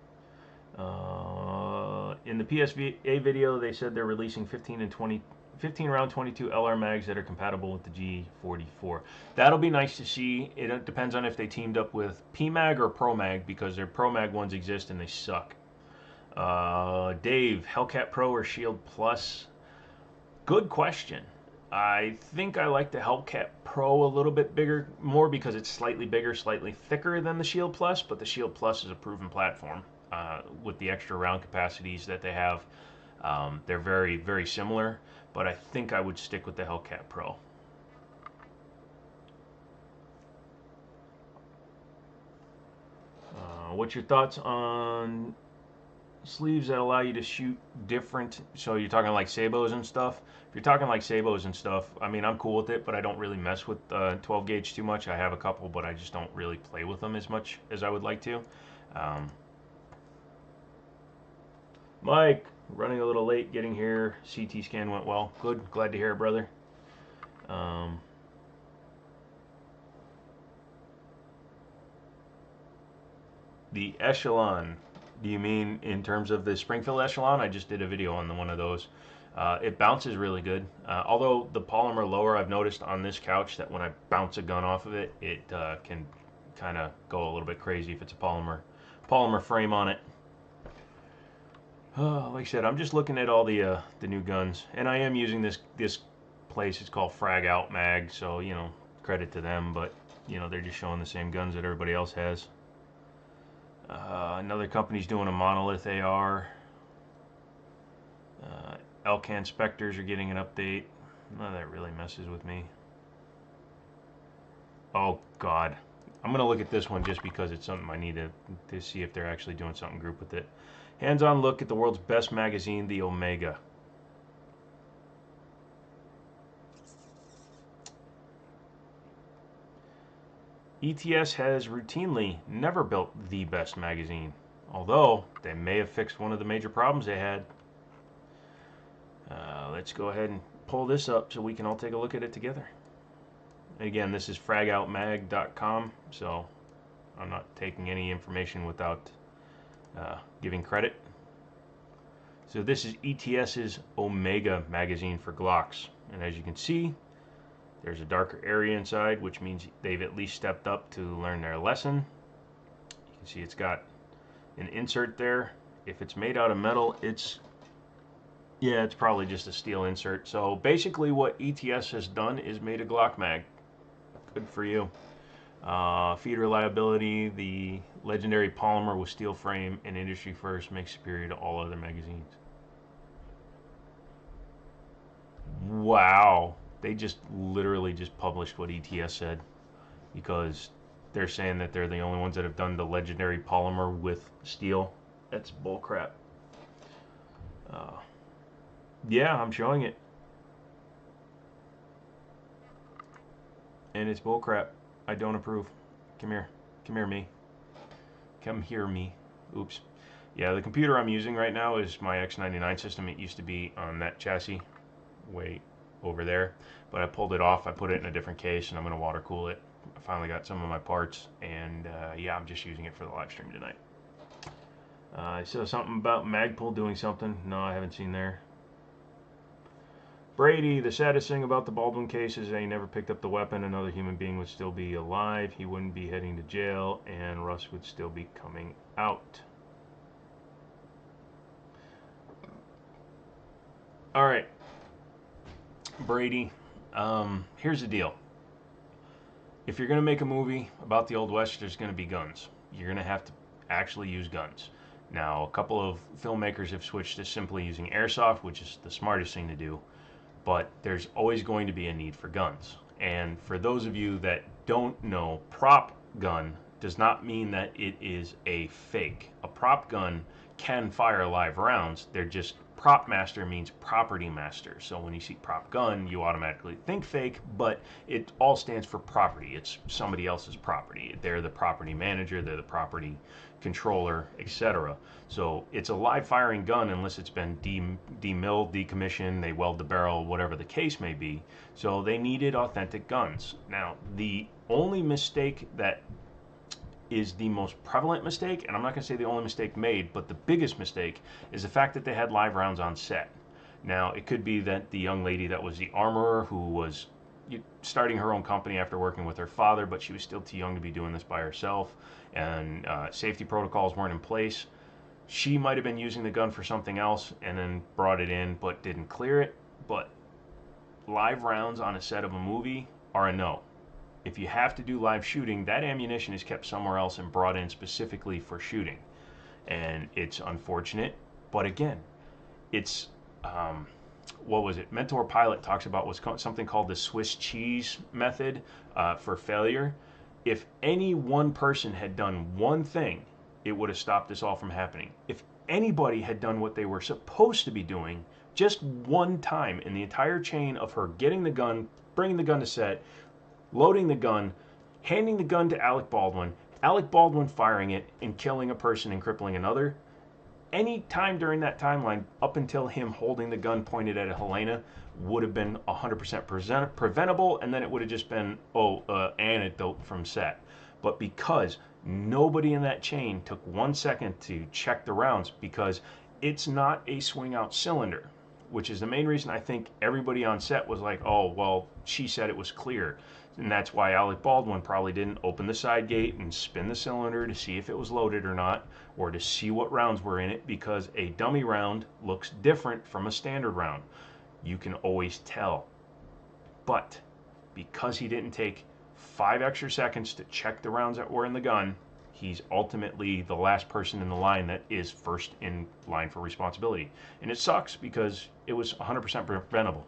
In the PSVA video, they said they're releasing 15 round 22 LR mags that are compatible with the G44. That'll be nice to see. It depends on if they teamed up with PMag or ProMag, because their ProMag ones exist and they suck. Dave, Hellcat Pro or Shield Plus? Good question. I think I like the Hellcat Pro a little bit more because it's slightly bigger, slightly thicker than the Shield Plus, but the Shield Plus is a proven platform with the extra round capacities that they have. They're very, very similar, but I think I would stick with the Hellcat Pro. What's your thoughts on sleeves that allow you to shoot different? So you're talking like sabos and stuff? If you're talking like sabos and stuff, I mean, I'm cool with it, but I don't really mess with 12 gauge too much. I have a couple, but I just don't really play with them as much as I would like to. Mike, running a little late getting here. CT scan went well. Good. Glad to hear it, brother. The Echelon. Do you mean in terms of the Springfield Echelon? I just did a video on one of those. It bounces really good. Although the polymer lower, I've noticed on this couch that when I bounce a gun off of it, it can kind of go a little bit crazy if it's a polymer frame on it. Like I said, I'm just looking at all the new guns, and I am using this place. It's called Frag Out Mag, so you know, credit to them. But you know, they're just showing the same guns that everybody else has. Another company's doing a monolith AR. Elcan Spectres are getting an update. None of that really messes with me. Oh God, I'm gonna look at this one just because it's something I need to see if they're actually doing something group with it. Hands-on look at the world's best magazine, the Omega. ETS has routinely never built the best magazine, although they may have fixed one of the major problems they had. Let's go ahead and pull this up so we can all take a look at it together. Again, this is fragoutmag.com, so I'm not taking any information without giving credit. So this is ETS's Omega magazine for Glocks, and as you can see, there's a darker area inside, which means they've at least stepped up to learn their lesson. You can see it's got an insert there. If it's made out of metal, it's probably just a steel insert. So basically what ETS has done is made a Glock mag. Good for you. Feed reliability, the legendary polymer with steel frame and industry first makes superior to all other magazines. Wow. They just literally just published what ETS said, because they're saying that they're the only ones that have done the legendary polymer with steel. That's bullcrap. Yeah, I'm showing it. And it's bullcrap. I don't approve. Come here. Come here, me. Come here, me. Oops. Yeah, the computer I'm using right now is my X99 system. It used to be on that chassis way over there, but I pulled it off. I put it in a different case, and I'm going to water cool it. I finally got some of my parts, and yeah, I'm just using it for the live stream tonight. I saw something about Magpul doing something. No, I haven't seen there. Brady, the saddest thing about the Baldwin case is that he never picked up the weapon. Another human being would still be alive. He wouldn't be heading to jail, and Russ would still be coming out. All right. Brady, here's the deal. If you're going to make a movie about the Old West, there's going to be guns. You're going to have to actually use guns. Now, a couple of filmmakers have switched to simply using airsoft, which is the smartest thing to do, but there's always going to be a need for guns. And for those of you that don't know, prop gun does not mean that it is a fake. A prop gun can fire live rounds. They're just, prop master means property master. So when you see prop gun, you automatically think fake, but it all stands for property. It's somebody else's property. They're the property manager, they're the property controller, etc. So it's a live firing gun unless it's been demilled, decommissioned, they weld the barrel, whatever the case may be. So they needed authentic guns. Now, the only mistake that is the most prevalent mistake, and I'm not going to say the only mistake made, but the biggest mistake is the fact that they had live rounds on set. Now, it could be that the young lady that was the armorer who was starting her own company after working with her father, but she was still too young to be doing this by herself, and safety protocols weren't in place. She might have been using the gun for something else and then brought it in but didn't clear it. But live rounds on a set of a movie are a no. If you have to do live shooting, that ammunition is kept somewhere else and brought in specifically for shooting. And it's unfortunate, but again, it's, what was it? Mentor Pilot talks about what's something called the Swiss cheese method for failure. If any one person had done one thing, it would have stopped this all from happening. If anybody had done what they were supposed to be doing just one time in the entire chain of her getting the gun, bringing the gun to set, loading the gun, handing the gun to Alec Baldwin firing it and killing a person and crippling another, any time during that timeline up until him holding the gun pointed at Helena would have been 100% preventable, and then it would have just been, anecdote from set. But because nobody in that chain took 1 second to check the rounds, because it's not a swing out cylinder, which is the main reason I think everybody on set was like, oh, well, she said it was clear. And that's why Alec Baldwin probably didn't open the side gate and spin the cylinder to see if it was loaded or not, or to see what rounds were in it, because a dummy round looks different from a standard round. You can always tell. But because he didn't take 5 extra seconds to check the rounds that were in the gun, he's ultimately the last person in the line that is first in line for responsibility. And it sucks because it was 100% preventable.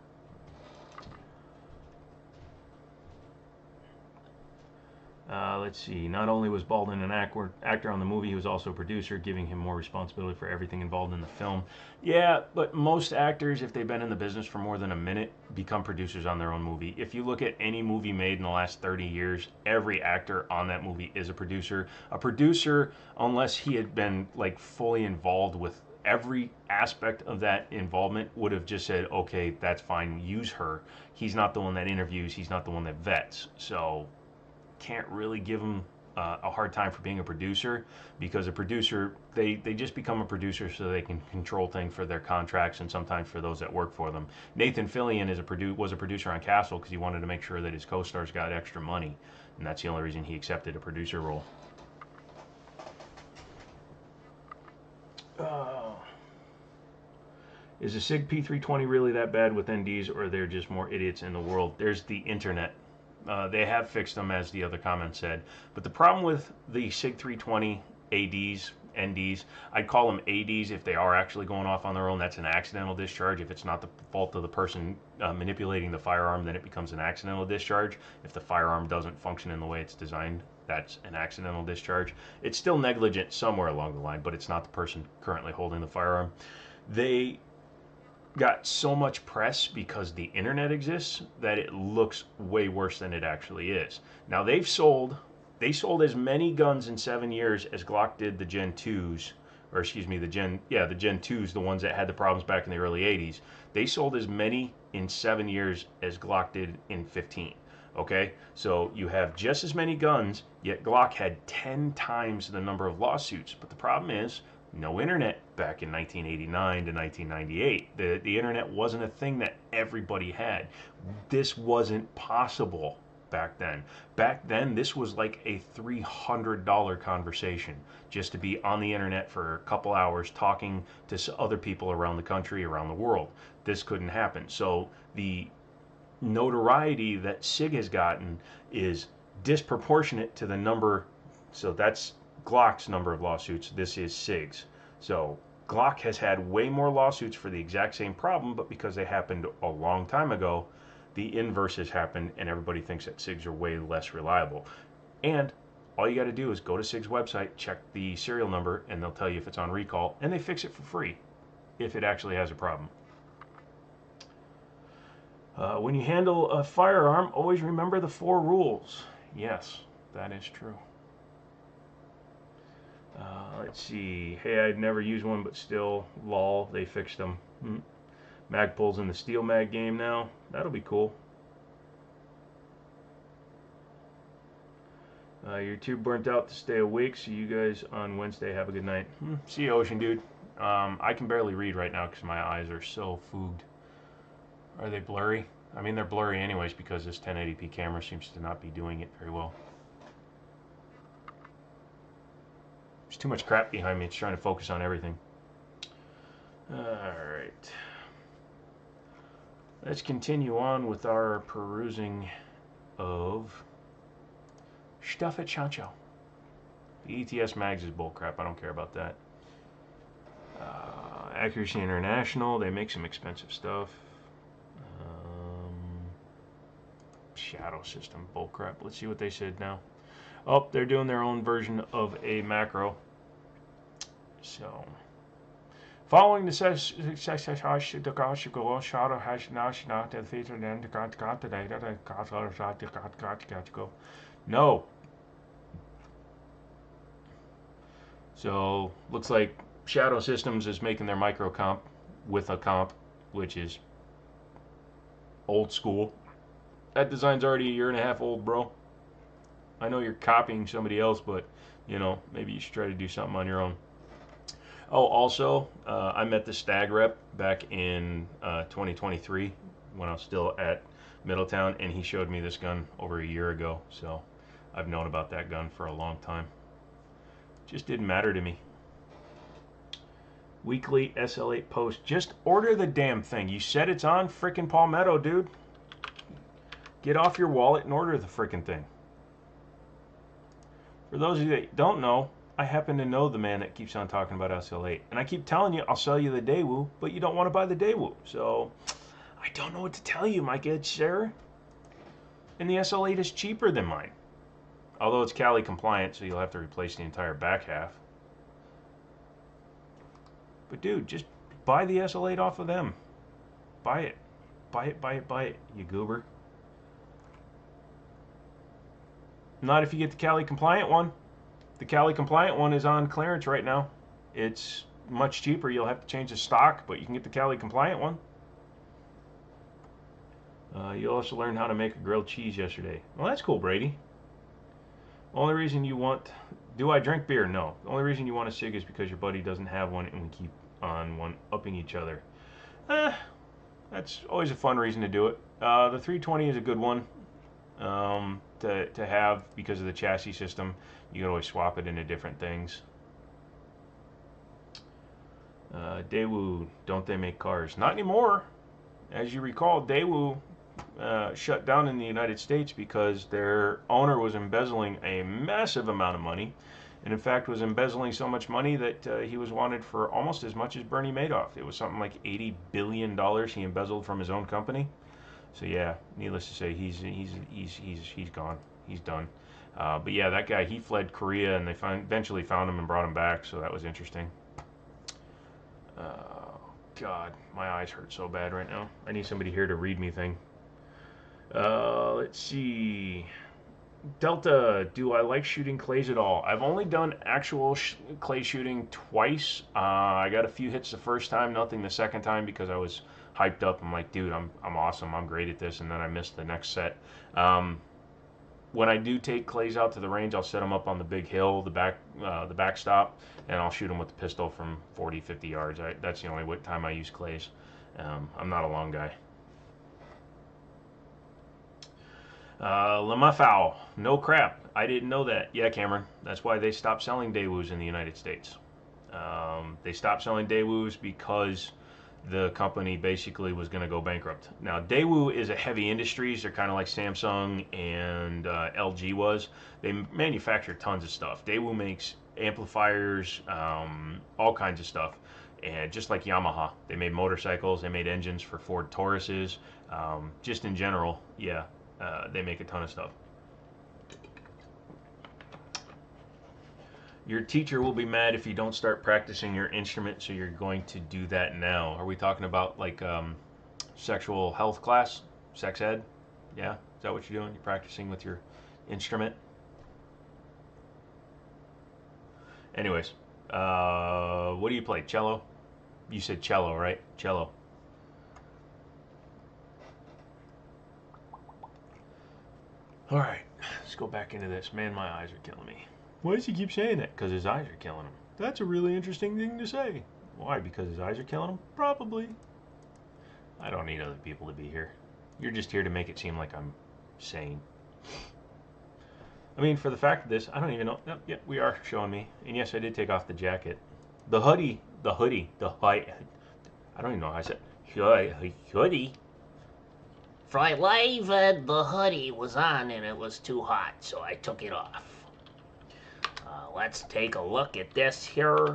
Let's see. Not only was Baldwin an actor on the movie, he was also a producer, giving him more responsibility for everything involved in the film. Yeah, but most actors, if they've been in the business for more than a minute, become producers on their own movie. If you look at any movie made in the last 30 years, every actor on that movie is a producer. A producer, unless he had been like fully involved with every aspect of that involvement, would have just said, okay, that's fine, use her. He's not the one that interviews, he's not the one that vets. So can't really give him a hard time for being a producer, because a producer, they just become a producer so they can control things for their contracts and sometimes for those that work for them. Nathan Fillion was a producer on Castle because he wanted to make sure that his co-stars got extra money, and that's the only reason he accepted a producer role. Is the Sig P320 really that bad with NDs, or are there just more idiots in the world? There's the internet. They have fixed them, as the other comment said. But the problem with the Sig 320 ADs, NDs, I'd call them ADs if they are actually going off on their own. That's an accidental discharge. If it's not the fault of the person manipulating the firearm, then it becomes an accidental discharge. If the firearm doesn't function in the way it's designed, that's an accidental discharge. It's still negligent somewhere along the line, but it's not the person currently holding the firearm. They got so much press because the internet exists that it looks way worse than it actually is. Now they sold as many guns in 7 years as Glock did the Gen 2s, or excuse me, the Gen 2s, the ones that had the problems back in the early 80s. They sold as many in 7 years as Glock did in 15. Okay, so you have just as many guns, yet Glock had 10 times the number of lawsuits. But the problem is, no internet back in 1989 to 1998. The internet wasn't a thing that everybody had. This wasn't possible back then. Back then, this was like a $300 conversation just to be on the internet for a couple hours talking to other people around the country, around the world. This couldn't happen. So the notoriety that Sig has gotten is disproportionate to the number. So that's Glock's number of lawsuits. This is Sig's. So Glock has had way more lawsuits for the exact same problem, but because they happened a long time ago, the inverse has happened, and everybody thinks that Sigs are way less reliable. And all you got to do is go to Sig's website, check the serial number, and they'll tell you if it's on recall, and they fix it for free if it actually has a problem. When you handle a firearm, always remember the 4 rules. Yes, that is true. Let's see. Hey, I'd never used one, but still, lol, they fixed them. Magpul's in the steel mag game now. That'll be cool. You're too burnt out to stay awake, so you guys on Wednesday have a good night. See you, Ocean Dude. I can barely read right now because my eyes are so fogged. Are they blurry? I mean, they're blurry anyways because this 1080p camera seems to not be doing it very well. There's too much crap behind me. It's trying to focus on everything. Alright. Let's continue on with our perusing of stuff at Chancho. The ETS mags is bullcrap. I don't care about that. Accuracy International. They make some expensive stuff. Shadow System bullcrap. Let's see what they said now. Oh, they're doing their own version of a macro. So, following the no. So, looks like Shadow Systems is making their micro comp with a comp, which is old school. That design's already a 1.5 years old, bro. I know you're copying somebody else, but, you know, maybe you should try to do something on your own. Oh, also, I met the Stag rep back in 2023 when I was still at Middletown, and he showed me this gun over a year ago. So I've known about that gun for a long time. Just didn't matter to me. Weekly SL8 post. Just order the damn thing. You said it's on frickin' Palmetto, dude. Get off your wallet and order the frickin' thing. For those of you that don't know, I happen to know the man that keeps on talking about SL8. And I keep telling you, I'll sell you the Daewoo, but you don't want to buy the Daewoo. So, I don't know what to tell you, my good sir. And the SL8 is cheaper than mine. Although it's Cali compliant, so you'll have to replace the entire back half. But dude, just buy the SL8 off of them. Buy it. Buy it, buy it, buy it, you goober. Not if you get the Cali compliant one. The Cali compliant one is on clearance right now. It's much cheaper. You'll have to change the stock, but you can get the Cali compliant one. You also learned how to make a grilled cheese yesterday. Well, that's cool, Brady. Only reason you want... Do I drink beer? No. The only reason you want a Sig is because your buddy doesn't have one and we keep on one-upping each other. That's always a fun reason to do it. The 320 is a good one to have because of the chassis system. You can always swap it into different things. Daewoo, don't they make cars? Not anymore. As you recall, Daewoo shut down in the United States because their owner was embezzling a massive amount of money, and in fact was embezzling so much money that he was wanted for almost as much as Bernie Madoff. It was something like $80 billion he embezzled from his own company. So yeah, needless to say, he's gone. He's done. But yeah, that guy, he fled Korea, and they eventually found him and brought him back. So that was interesting. God, my eyes hurt so bad right now. I need somebody here to read me thing. Let's see. Delta, do I like shooting clays at all? I've only done actual clay shooting twice. I got a few hits the first time, nothing the second time because I was hyped up. I'm like, dude, I'm awesome. I'm great at this, and then I missed the next set. When I do take clays out to the range, I'll set them up on the big hill, the backstop, and I'll shoot them with the pistol from 40, 50 yards. That's the only time I use clays. I'm not a long guy. Lamafau, no crap. I didn't know that. Yeah, Cameron. That's why they stopped selling Daewoos in the United States. They stopped selling Daewoos because the company basically was going to go bankrupt. Now, Daewoo is a heavy industries. They're kind of like Samsung and LG was. They manufacture tons of stuff. Daewoo makes amplifiers, all kinds of stuff. And just like Yamaha, they made motorcycles, they made engines for Ford Tauruses. Just in general, yeah, they make a ton of stuff. Your teacher will be mad if you don't start practicing your instrument, so you're going to do that now. Are we talking about like sexual health class, sex ed? Yeah, is that what you're doing? You're practicing with your instrument? Anyways, what do you play? Cello? You said cello, right? Cello. All right, let's go back into this. Man, my eyes are killing me. Why does he keep saying that? Because his eyes are killing him. That's a really interesting thing to say. Why? Because his eyes are killing him? Probably. I don't need other people to be here. You're just here to make it seem like I'm sane. I mean, for the fact of this, I don't even know. No, yeah, we are showing me. And yes, I did take off the jacket. The hoodie. I don't even know how I said hoodie. For life, the hoodie was on and it was too hot, so I took it off. Let's take a look at this here.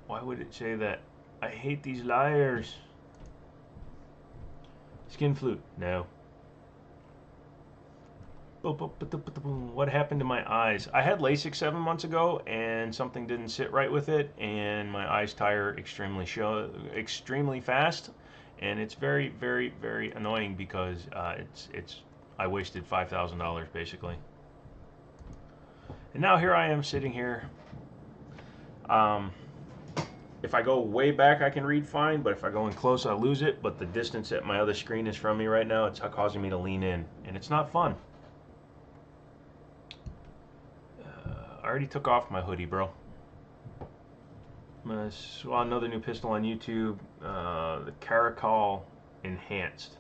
Why would it say that? I hate these liars. Skin flute. No. What happened to my eyes? I had LASIK 7 months ago, and something didn't sit right with it, and my eyes tire extremely fast, and it's very, very, very annoying because I wasted $5,000 basically. And now here I am sitting here. If I go way back, I can read fine, but if I go in close, I lose it. But the distance that my other screen is from me right now, it's causing me to lean in, and it's not fun. I already took off my hoodie, bro. I saw another new pistol on YouTube, the Caracal Enhanced.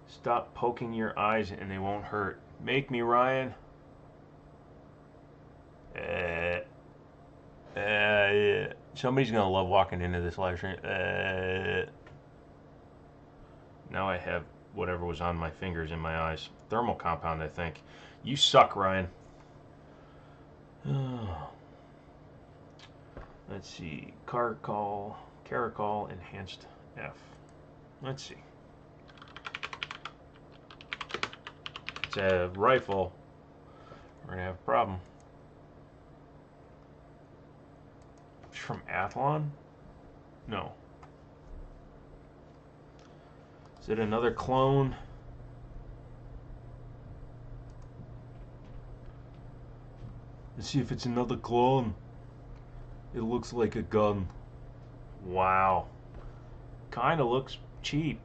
Stop poking your eyes and they won't hurt. Make me, Ryan. Yeah. Somebody's gonna love walking into this live stream. Now I have whatever was on my fingers in my eyes. Thermal compound, I think. You suck, Ryan. Let's see. Caracal Enhanced F. Let's see. It's a rifle. We're gonna have a problem. It's from Athlon? No. Is it another clone? Let's see if it's another clone. It looks like a gun. Wow. Kinda looks cheap.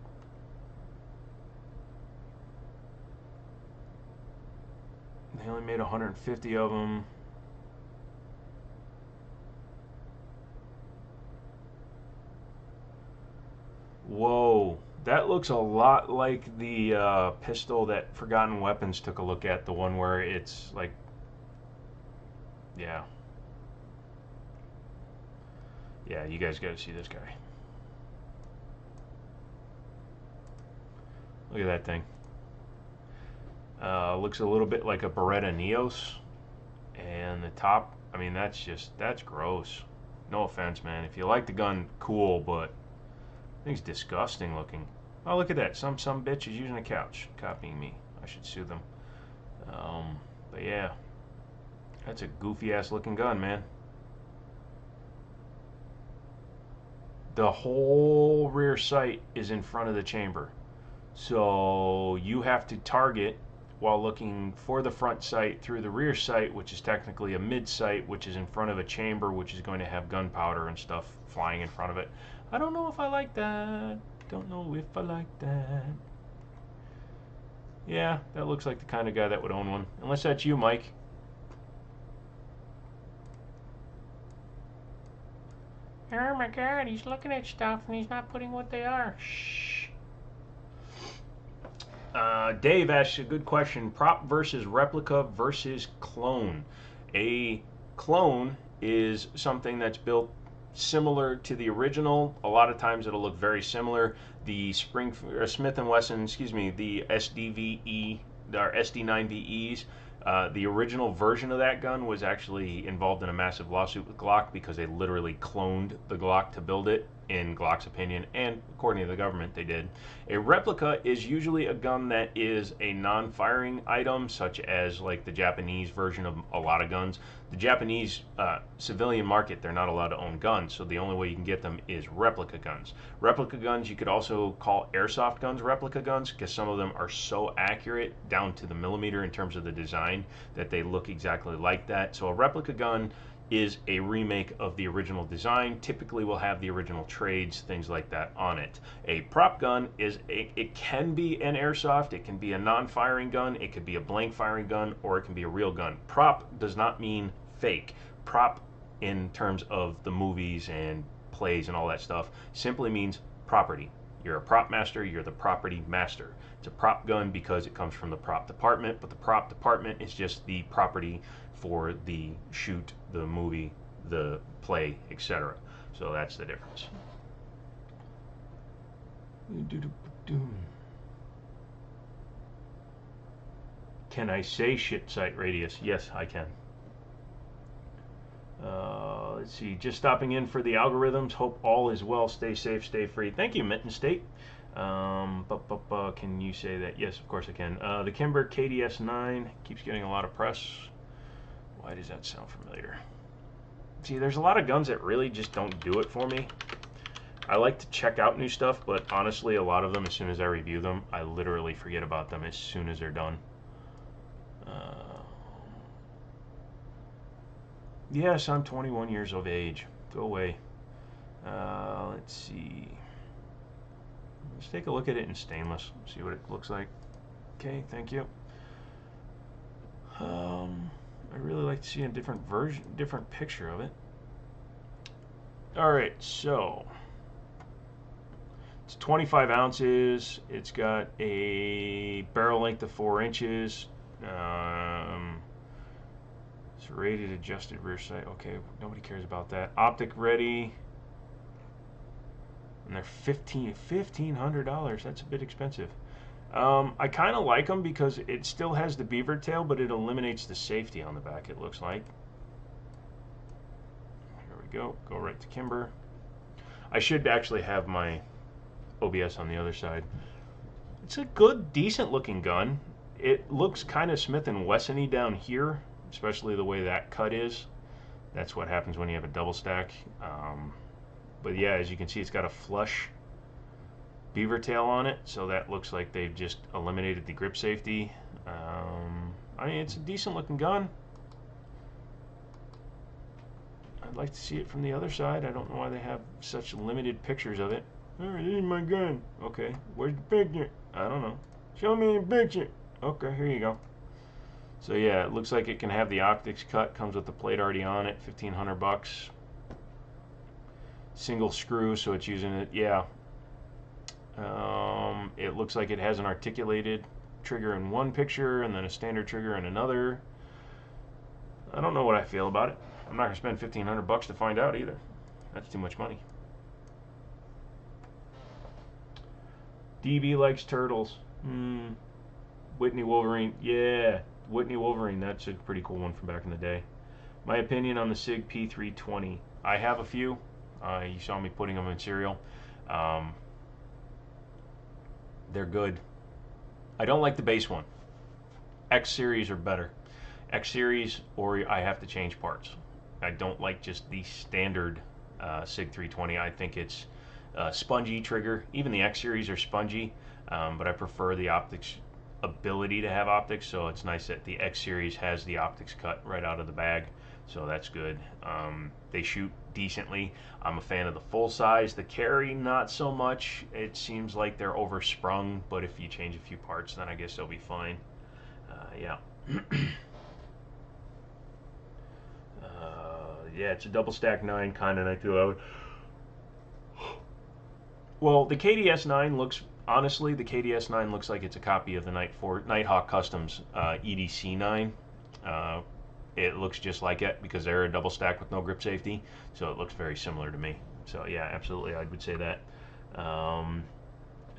They only made 150 of them. Whoa. That looks a lot like the pistol that Forgotten Weapons took a look at. The one where it's like... Yeah. Yeah, you guys gotta see this guy. Look at that thing. Looks a little bit like a Beretta Neos. And the top, I mean, that's gross. No offense, man. If you like the gun, cool, but the thing's disgusting looking. Oh, look at that. Some bitch is using a couch, copying me. I should sue them. But yeah. That's a goofy ass looking gun, man. The whole rear sight is in front of the chamber. So you have to target while looking for the front sight through the rear sight, which is technically a mid sight, which is in front of a chamber, which is going to have gunpowder and stuff flying in front of it. I don't know if I like that. Don't know if I like that. Yeah, that looks like the kind of guy that would own one. Unless that's you, Mike. Oh my god, he's looking at stuff and he's not putting what they are. Shh. Dave asked a good question. Prop versus replica versus clone. A clone is something that's built similar to the original. A lot of times it'll look very similar. The Smith & Wesson, excuse me, the SDVE, our SD9VEs, the original version of that gun was actually involved in a massive lawsuit with Glock because they literally cloned the Glock to build it, in Glock's opinion, and according to the government, they did. A replica is usually a gun that is a non-firing item, such as like the Japanese version of a lot of guns. The Japanese civilian market, they're not allowed to own guns, so the only way you can get them is replica guns. Replica guns, you could also call airsoft guns replica guns, because some of them are so accurate, down to the millimeter in terms of the design, that they look exactly like that. So a replica gun is a remake of the original design. Typically will have the original trades, things like that on it. A prop gun is it can be an airsoft, it can be a non-firing gun, it could be a blank firing gun, or it can be a real gun. Prop does not mean fake. Prop, in terms of the movies and plays and all that stuff, simply means property. You're a prop master, you're the property master. It's a prop gun because it comes from the prop department, but the prop department is just the property for the shoot, the movie, the play, etc. So that's the difference. Can I say shit site radius? Yes, I can. Let's see, just stopping in for the algorithms. Hope all is well. Stay safe, stay free. Thank you, Mitten State. Can you say that? Yes, of course I can. The Kimber KDS-9 keeps getting a lot of press. Why does that sound familiar? See, there's a lot of guns that really just don't do it for me. I like to check out new stuff, but honestly, a lot of them, as soon as I review them, I literally forget about them as soon as they're done. Yes, I'm 21 years of age. Go away. Let's see. Let's take a look at it in stainless, see what it looks like. Okay, thank you. I really like to see a different version, different picture of it. All right, so it's 25 ounces. It's got a barrel length of 4 inches. It's rated adjusted rear sight. Okay, nobody cares about that. Optic ready. And they're $1,500. That's a bit expensive. I kind of like them because it still has the beaver tail, but it eliminates the safety on the back, it looks like. Here we go. Go right to Kimber. I should actually have my OBS on the other side. It's a good, decent looking gun. It looks kind of Smith & Wesson-y down here, especially the way that cut is. That's what happens when you have a double stack. But yeah, as you can see, it's got a flush beaver tail on it, so that looks like they've just eliminated the grip safety. I mean, it's a decent looking gun. I'd like to see it from the other side. I don't know why they have such limited pictures of it. Oh, this is my gun. Okay, where's the picture? I don't know. Show me a picture. Okay, here you go. So yeah, it looks like it can have the optics cut. Comes with the plate already on it. $1,500. Single screw, so it's using it. Yeah. It looks like it has an articulated trigger in one picture and then a standard trigger in another. I don't know what I feel about it. I'm not gonna spend $1,500 to find out either. That's too much money. DB likes turtles. Whitney Wolverine. Yeah, Whitney Wolverine. That's a pretty cool one from back in the day. My opinion on the Sig P320. I have a few. You saw me putting them in cereal. They're good. I don't like the base one. X series are better. X series, or I have to change parts. I don't like just the standard Sig 320. I think it's spongy trigger. Even the X series are spongy, but I prefer the optics ability to have optics, so it's nice that the X series has the optics cut right out of the bag, so that's good. They shoot decently. I'm a fan of the full size. The carry, not so much. It seems like they're oversprung, but if you change a few parts, then I guess they'll be fine. Yeah. Yeah, it's a double stack 9 kind of 9 2. Well, the KDS9 looks, honestly, the KDS9 looks like it's a copy of the Nighthawk Customs EDC9. Uh, it looks just like it because they're a double stack with no grip safety, so it looks very similar to me. So yeah, absolutely, I would say that.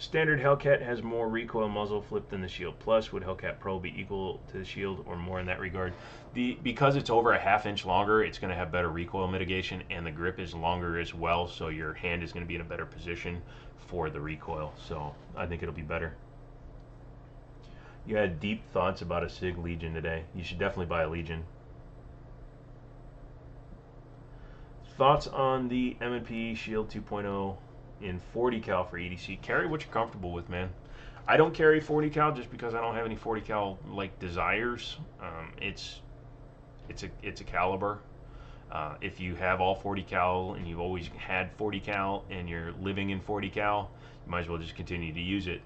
Standard Hellcat has more recoil muzzle flip than the Shield Plus. Would Hellcat Pro be equal to the Shield or more in that regard? Because it's over a ½ inch longer, it's going to have better recoil mitigation, and the grip is longer as well, so your hand is going to be in a better position for the recoil. So I think it'll be better. You had deep thoughts about a Sig Legion today. You should definitely buy a Legion. Thoughts on the M&P Shield 2.0 in 40 cal for EDC? Carry what you're comfortable with, man. I don't carry 40 cal just because I don't have any 40 cal like desires. It's a caliber. If you have all 40 cal and you've always had 40 cal and you're living in 40 cal, you might as well just continue to use it.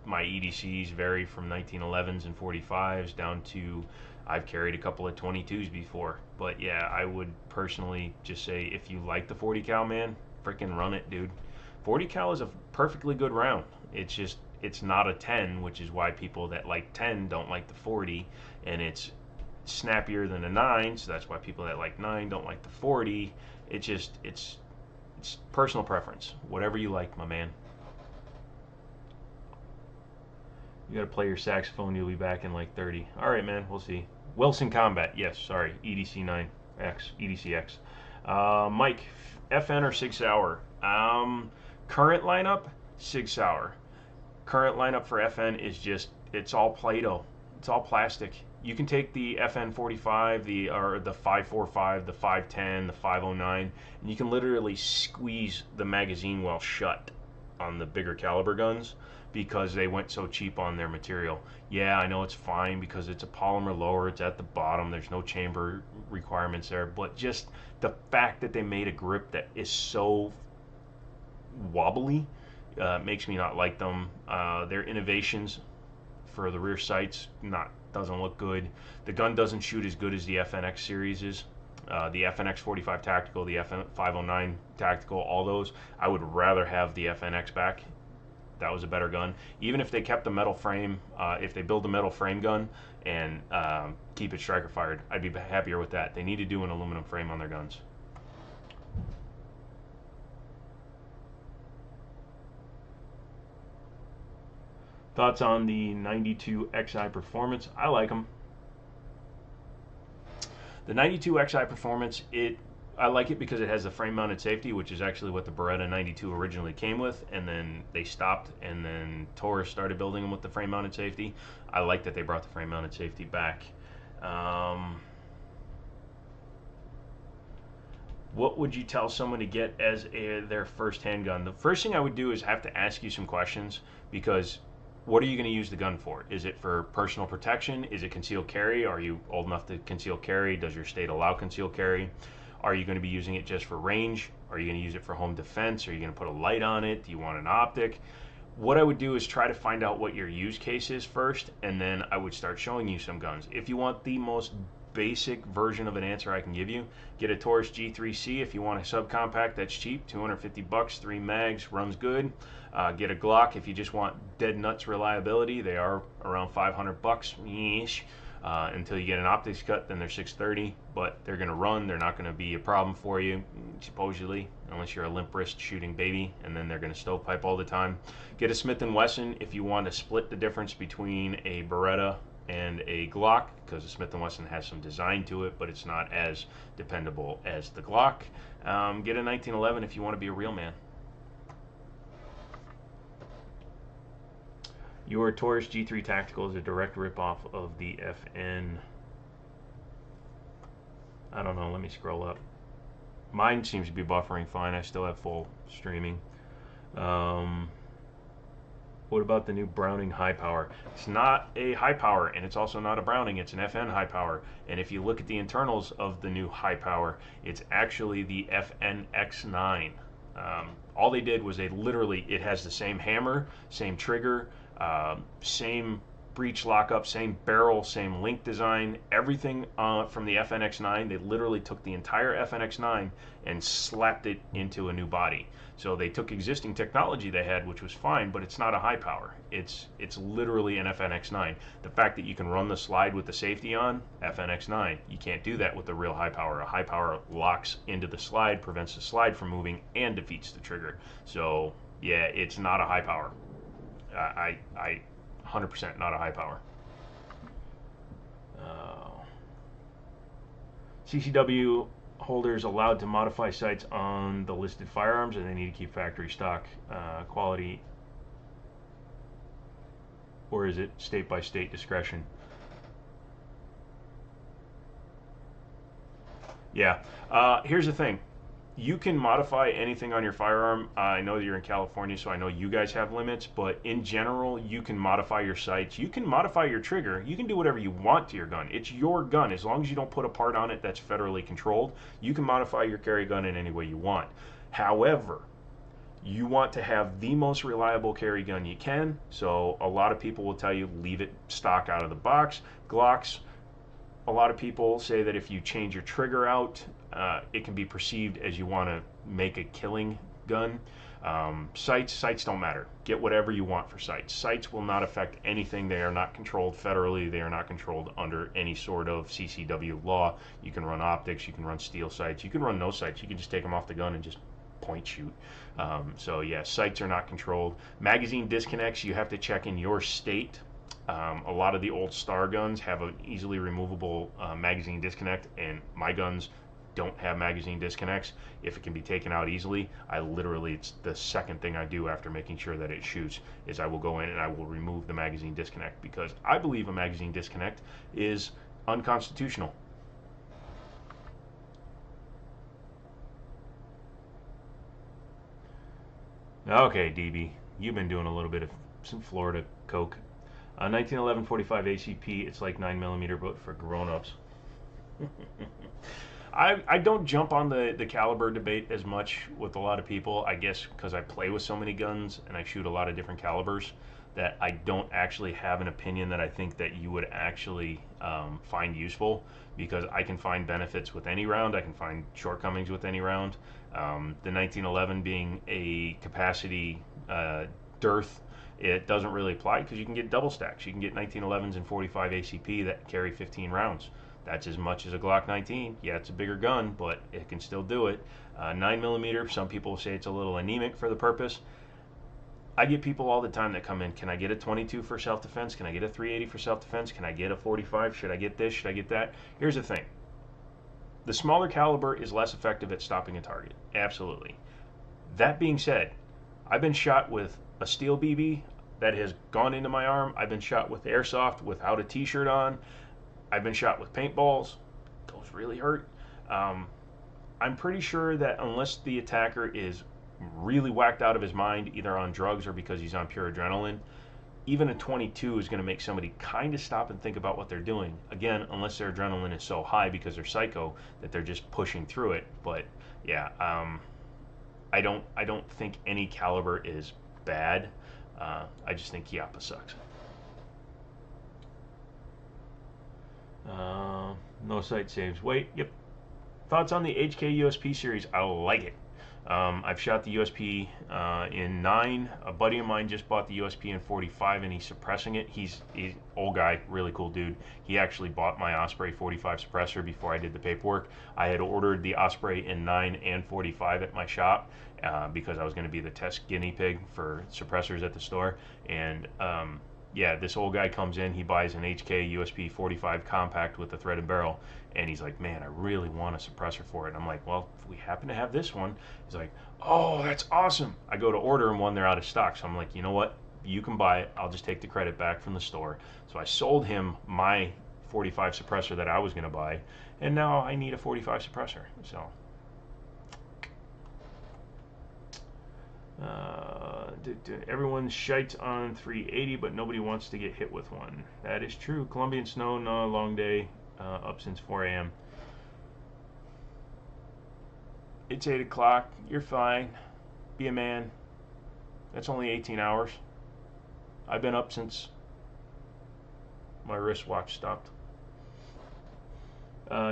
My EDCs vary from 1911s and 45s down to, I've carried a couple of 22s before. But yeah, I would personally just say if you like the 40 cal, man, freaking run it, dude. 40 cal is a perfectly good round. It's just, it's not a 10, which is why people that like 10 don't like the 40, and it's snappier than a 9, so that's why people that like 9 don't like the 40. It just, it's personal preference. Whatever you like, my man. You gotta play your saxophone, you'll be back in like 30. Alright, man, we'll see. Wilson Combat, yes, sorry, EDC9X, EDCX. Mike, FN or Sig Sauer? Current lineup, Sig Sauer. Current lineup for FN is just, it's all Play-Doh. It's all plastic. You can take the FN45, the 545, the 510, the 509, and you can literally squeeze the magazine well shut on the bigger caliber guns because they went so cheap on their material. Yeah, I know it's fine because it's a polymer lower, it's at the bottom, there's no chamber requirements there, but just the fact that they made a grip that is so wobbly makes me not like them. Their innovations for the rear sights doesn't look good. The gun doesn't shoot as good as the FNX series is. The FNX 45 Tactical, the FN 509 Tactical, all those, I would rather have the FNX back. That was a better gun. Even if they kept the metal frame, if they build a metal frame gun and keep it striker fired, I'd be happier with that. They need to do an aluminum frame on their guns. Thoughts on the 92 XI Performance? I like them. The 92 XI Performance, I like it because it has the frame-mounted safety, which is actually what the Beretta 92 originally came with, and then they stopped, and then Taurus started building them with the frame-mounted safety. I like that they brought the frame-mounted safety back. What would you tell someone to get as their first handgun? The first thing I would do is have to ask you some questions, because what are you going to use the gun for? Is it for personal protection? Is it concealed carry? Are you old enough to conceal carry? Does your state allow concealed carry? Are you going to be using it just for range? Are you going to use it for home defense? Are you going to put a light on it? Do you want an optic? What I would do is try to find out what your use case is first, and then I would start showing you some guns. If you want the most basic version of an answer I can give you, get a Taurus G3C. If you want a subcompact that's cheap, 250 bucks, 3 mags, runs good. Get a Glock if you just want dead nuts reliability. They are around 500 bucks ish. Until you get an optics cut, then they're 630, but they're going to run. They're not going to be a problem for you, supposedly, unless you're a limp wrist shooting baby, and then they're going to stovepipe all the time. Get a Smith & Wesson if you want to split the difference between a Beretta and a Glock, because the Smith & Wesson has some design to it, but it's not as dependable as the Glock. Get a 1911 if you want to be a real man. Your Taurus G3 Tactical is a direct ripoff of the FN. I don't know, let me scroll up. Mine seems to be buffering fine. I still have full streaming. What about the new Browning High Power? It's not a high power, and it's also not a Browning. It's an FN High Power. And if you look at the internals of the new High Power, it's actually the FNX9. All they did was it has the same hammer, same trigger, same breech lockup, same barrel, same link design, everything from the FNX9. They literally took the entire FNX9 and slapped it into a new body. So they took existing technology they had, which was fine, but it's not a high power. It's literally an FNX9. The fact that you can run the slide with the safety on, FNX9, you can't do that with the real high power. A high power locks into the slide, prevents the slide from moving, and defeats the trigger. So yeah, it's not a high power. I 100% not a high power. CCW holders allowed to modify sights on the listed firearms, and they need to keep factory stock quality, or is it state by state discretion? Yeah. Here's the thing. You can modify anything on your firearm. I know that you're in California, so I know you guys have limits, but in general, you can modify your sights. You can modify your trigger. You can do whatever you want to your gun. It's your gun. As long as you don't put a part on it that's federally controlled, you can modify your carry gun in any way you want. However, you want to have the most reliable carry gun you can, so a lot of people will tell you leave it stock out of the box. Glocks, a lot of people say that if you change your trigger out, it can be perceived as you want to make a killing gun. Sights don't matter. Get whatever you want for sights. Sights will not affect anything. They are not controlled federally. They are not controlled under any sort of CCW law. You can run optics. You can run steel sights. You can run no sights. You can just take them off the gun and just point shoot. So yeah, sights are not controlled. Magazine disconnects, you have to check in your state. A lot of the old Star guns have an easily removable magazine disconnect, and my guns don't have magazine disconnects. If it can be taken out easily, it's the second thing I do after making sure that it shoots, is I will go in and I will remove the magazine disconnect, because I believe a magazine disconnect is unconstitutional. Okay, DB, you've been doing a little bit of some Florida coke. 1911 45 ACP, it's like 9mm, but for grown-ups. I don't jump on the caliber debate as much with a lot of people, I guess because I play with so many guns and I shoot a lot of different calibers, that I don't actually have an opinion that I think that you would actually find useful, because I can find benefits with any round, I can find shortcomings with any round. The 1911 being a capacity dearth, it doesn't really apply because you can get double stacks. You can get 1911s and 45 ACP that carry 15 rounds. That's as much as a Glock 19. Yeah, it's a bigger gun, but it can still do it. 9mm, some people say it's a little anemic for the purpose. I get people all the time that come in, can I get a 22 for self-defense? Can I get a 380 for self-defense? Can I get a 45? Should I get this? Should I get that? Here's the thing. The smaller caliber is less effective at stopping a target. Absolutely. That being said, I've been shot with a steel BB that has gone into my arm. I've been shot with airsoft without a t-shirt on. I've been shot with paintballs. Those really hurt. I'm pretty sure that unless the attacker is really whacked out of his mind, either on drugs or because he's on pure adrenaline, even a 22 is going to make somebody kind of stop and think about what they're doing. Again, unless their adrenaline is so high because they're psycho that they're just pushing through it. But yeah, I don't think any caliber is bad. I just think Chiappa sucks. No sight saves. Wait, yep. Thoughts on the HK USP series? I like it. I've shot the USP in 9. A buddy of mine just bought the USP in 45 and he's suppressing it. He's old guy, really cool dude. He actually bought my Osprey 45 suppressor before I did the paperwork. I had ordered the Osprey in 9 and 45 at my shop because I was going to be the test guinea pig for suppressors at the store. And yeah, this old guy comes in, he buys an HK USP 45 compact with a thread and barrel, and he's like, man, I really want a suppressor for it. And I'm like, well, if we happen to have this one. He's like, oh, that's awesome. I go to order him one, they're out of stock. So I'm like, you know what? You can buy it. I'll just take the credit back from the store. So I sold him my 45 suppressor that I was going to buy, and now I need a 45 suppressor. So everyone's shite on 380, but nobody wants to get hit with one. That is true. Colombian snow, no, long day, up since 4 a.m. It's 8 o'clock. You're fine. Be a man. That's only 18 hours. I've been up since my wristwatch stopped.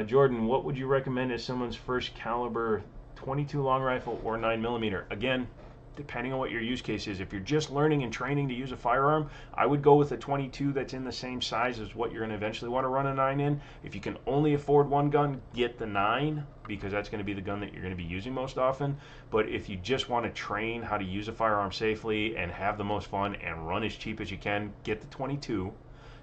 Jordan, what would you recommend as someone's first caliber 22 long rifle or 9mm? Again, depending on what your use case is. If you're just learning and training to use a firearm, I would go with a 22 that's in the same size as what you're going to eventually want to run a 9 in. If you can only afford one gun, get the 9, because that's going to be the gun that you're going to be using most often. But if you just want to train how to use a firearm safely and have the most fun and run as cheap as you can, get the 22,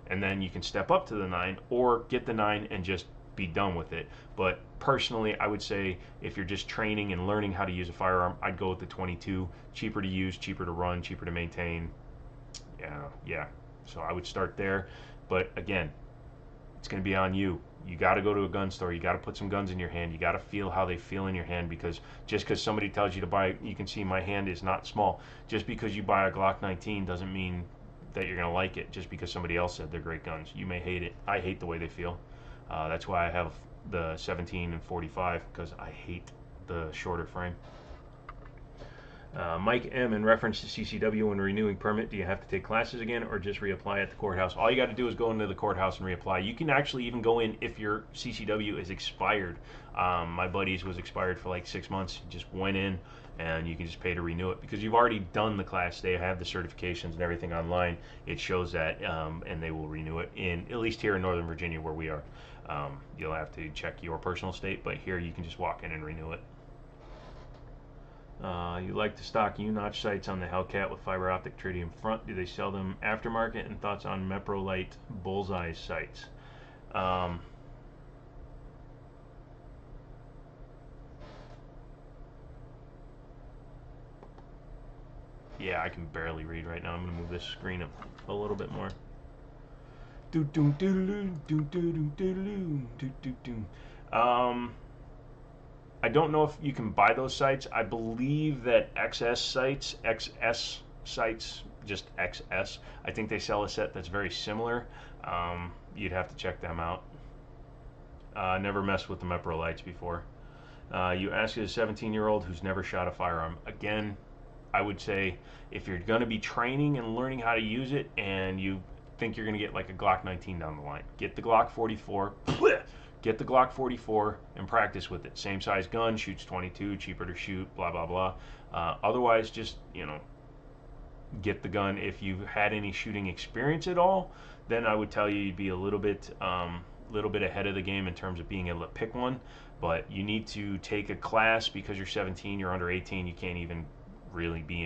and then you can step up to the 9, or get the 9 and just be done with it. But personally, I would say if you're just training and learning how to use a firearm, I'd go with the 22. Cheaper to use, cheaper to run, cheaper to maintain. Yeah. So I would start there. But again, it's going to be on you. You got to go to a gun store. You got to put some guns in your hand. You got to feel how they feel in your hand, because just because somebody tells you to buy, you can see my hand is not small. Just because you buy a Glock 19 doesn't mean that you're going to like it. Just because somebody else said they're great guns, you may hate it. I hate the way they feel. That's why I have the 17 and 45, because I hate the shorter frame. Mike M, in reference to CCW when renewing permit, do you have to take classes again or just reapply at the courthouse? All you got to do is go into the courthouse and reapply. You can actually even go in if your CCW is expired. My buddy's was expired for like 6 months. You just went in and you can just pay to renew it, because you've already done the class. They have the certifications and everything online. It shows that, and they will renew it, in at least here in Northern Virginia where we are. You'll have to check your personal state, but here you can just walk in and renew it. You like to stock U-notch sights on the Hellcat with fiber optic tritium front. Do they sell them aftermarket? And thoughts on Meprolite bullseye sights? Yeah, I can barely read right now. I'm going to move this screen up a little bit more. I don't know if you can buy those sights. I believe that XS sights, just XS, I think they sell a set that's very similar. You'd have to check them out. Never messed with the Meprolites before. You ask a 17-year-old who's never shot a firearm. Again, I would say if you're going to be training and learning how to use it, and you think you're going to get like a Glock 19 down the line, get the Glock 44. Get the Glock 44 and practice with it. Same size gun, shoots 22, cheaper to shoot, blah, blah, blah. Otherwise, just, get the gun. If you've had any shooting experience at all, then I would tell you you'd be a little bit ahead of the game in terms of being able to pick one. But you need to take a class, because you're 17, you're under 18, you can't even really be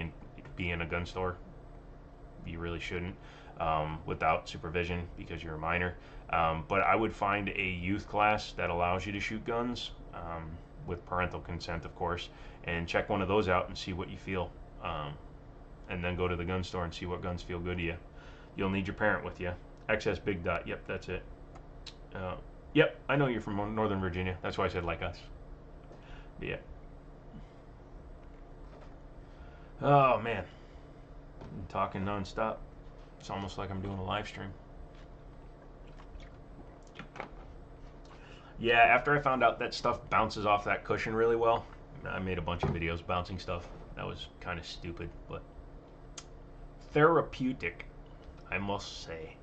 in a gun store. You really shouldn't, without supervision, because you're a minor. But I would find a youth class that allows you to shoot guns, with parental consent, of course, and check one of those out and see what you feel. And then go to the gun store and see what guns feel good to you. You'll need your parent with you. XS Big Dot, yep, that's it. Yep, I know you're from Northern Virginia. That's why I said like us. But yeah. Oh, man. I'm talking non-stop. It's almost like I'm doing a live stream. Yeah, after I found out that stuff bounces off that cushion really well, I made a bunch of videos bouncing stuff. That was kind of stupid, but therapeutic, I must say.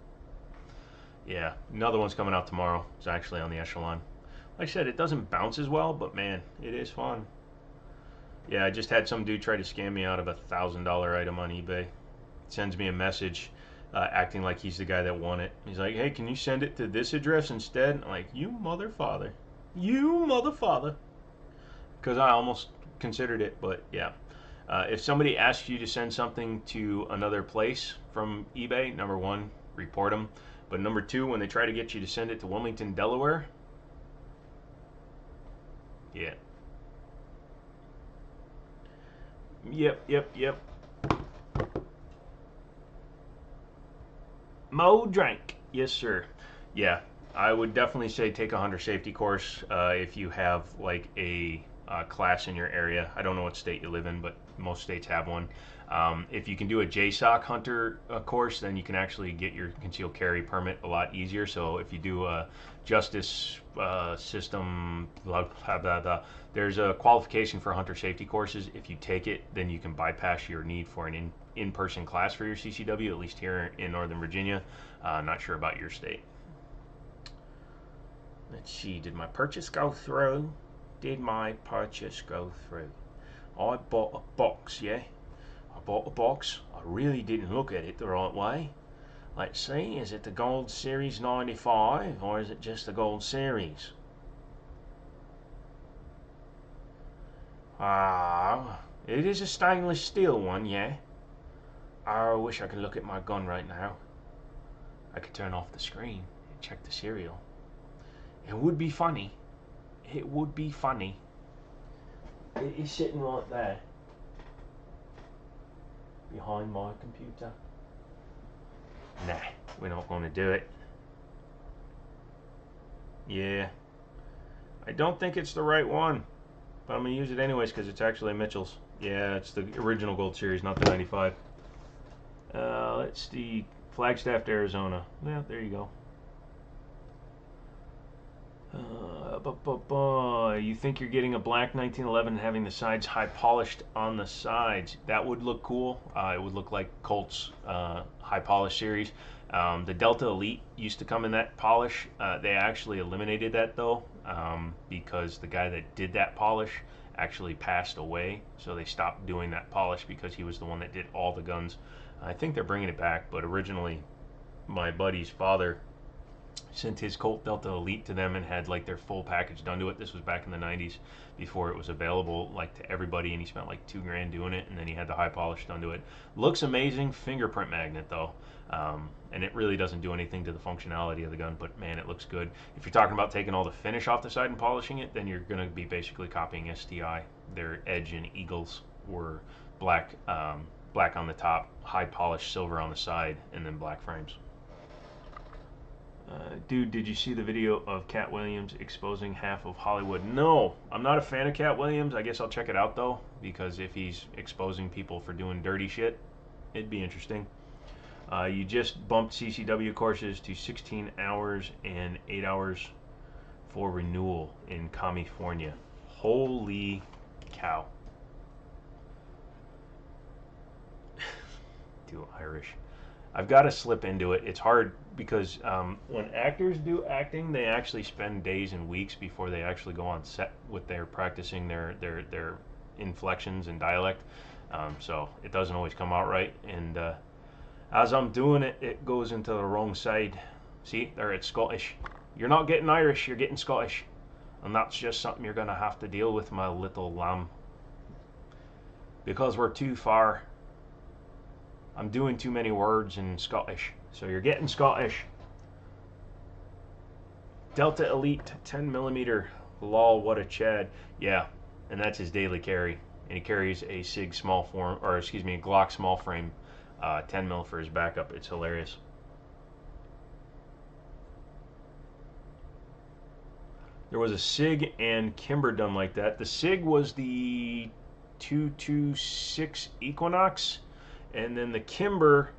Yeah, another one's coming out tomorrow. It's actually on the Echelon. Like I said, it doesn't bounce as well, but man, it is fun. Yeah, I just had some dude try to scam me out of a $1,000 item on eBay. Sends me a message acting like he's the guy that won it. He's like, hey, can you send it to this address instead? I'm like, you mother father. You mother father. Because I almost considered it, but yeah. If somebody asks you to send something to another place from eBay, number one, report them. But number two, when they try to get you to send it to Wilmington, Delaware, yeah. Yep. Mo drank. Yes, sir. Yeah, I would definitely say take a hunter safety course if you have like a class in your area. I don't know what state you live in, but most states have one. If you can do a JSOC hunter course, then you can actually get your concealed carry permit a lot easier. So if you do a justice system, blah, blah, blah, blah, there's a qualification for hunter safety courses. If you take it, then you can bypass your need for an in-person class for your CCW, at least here in Northern Virginia. Not sure about your state. Let's see, did my purchase go through? Did my purchase go through? I bought a box, yeah? I bought a box. I really didn't look at it the right way. Let's see, is it the Gold Series 95 or is it just the Gold Series? It is a stainless steel one, yeah? I wish I could look at my gun right now. I could turn off the screen and check the serial. It would be funny. It would be funny. It is sitting right there. Behind my computer. Nah, we're not going to do it. Yeah. I don't think it's the right one. But I'm going to use it anyways because it's actually Mitchell's. Yeah, it's the original Gold Series, not the 95. Let's see. Flagstaff, Arizona. Yeah, there you go. You think you're getting a black 1911 and having the sides high polished on the sides. That would look cool. It would look like Colt's high polish series. The Delta Elite used to come in that polish. They actually eliminated that though because the guy that did that polish actually passed away. So they stopped doing that polish because he was the one that did all the guns. I think they're bringing it back, but originally my buddy's father sent his Colt Delta Elite to them and had like their full package done to it. This was back in the 90s before it was available like to everybody, and he spent like $2 grand doing it, and then he had the high polish done to it. Looks amazing. Fingerprint magnet though, and it really doesn't do anything to the functionality of the gun, but man, it looks good. If you're talking about taking all the finish off the side and polishing it, then you're going to be basically copying STI. Their Edge and Eagles were black, black on the top, high polished silver on the side, and then black frames. Dude, did you see the video of Cat Williams exposing half of Hollywood? No, I'm not a fan of Cat Williams. I guess I'll check it out though, because if he's exposing people for doing dirty shit, it'd be interesting. You just bumped CCW courses to 16 hours and 8 hours for renewal in California. Holy cow. Dude, Irish. I've got to slip into it. It's hard because when actors do acting, they actually spend days and weeks before they actually go on set with their practicing their inflections and dialect. So it doesn't always come out right. And as I'm doing it, it goes into the wrong side. See, there it's Scottish. You're not getting Irish, you're getting Scottish. And that's just something you're going to have to deal with, my little lamb. Because we're too far. I'm doing too many words in Scottish. So you're getting Scottish. Delta Elite 10mm. Lol, what a Chad. Yeah, and that's his daily carry. And he carries a Sig small form, or excuse me, a Glock small frame 10mm for his backup. It's hilarious. There was a Sig and Kimber done like that. The Sig was the 226 Equinox. And then the Kimber,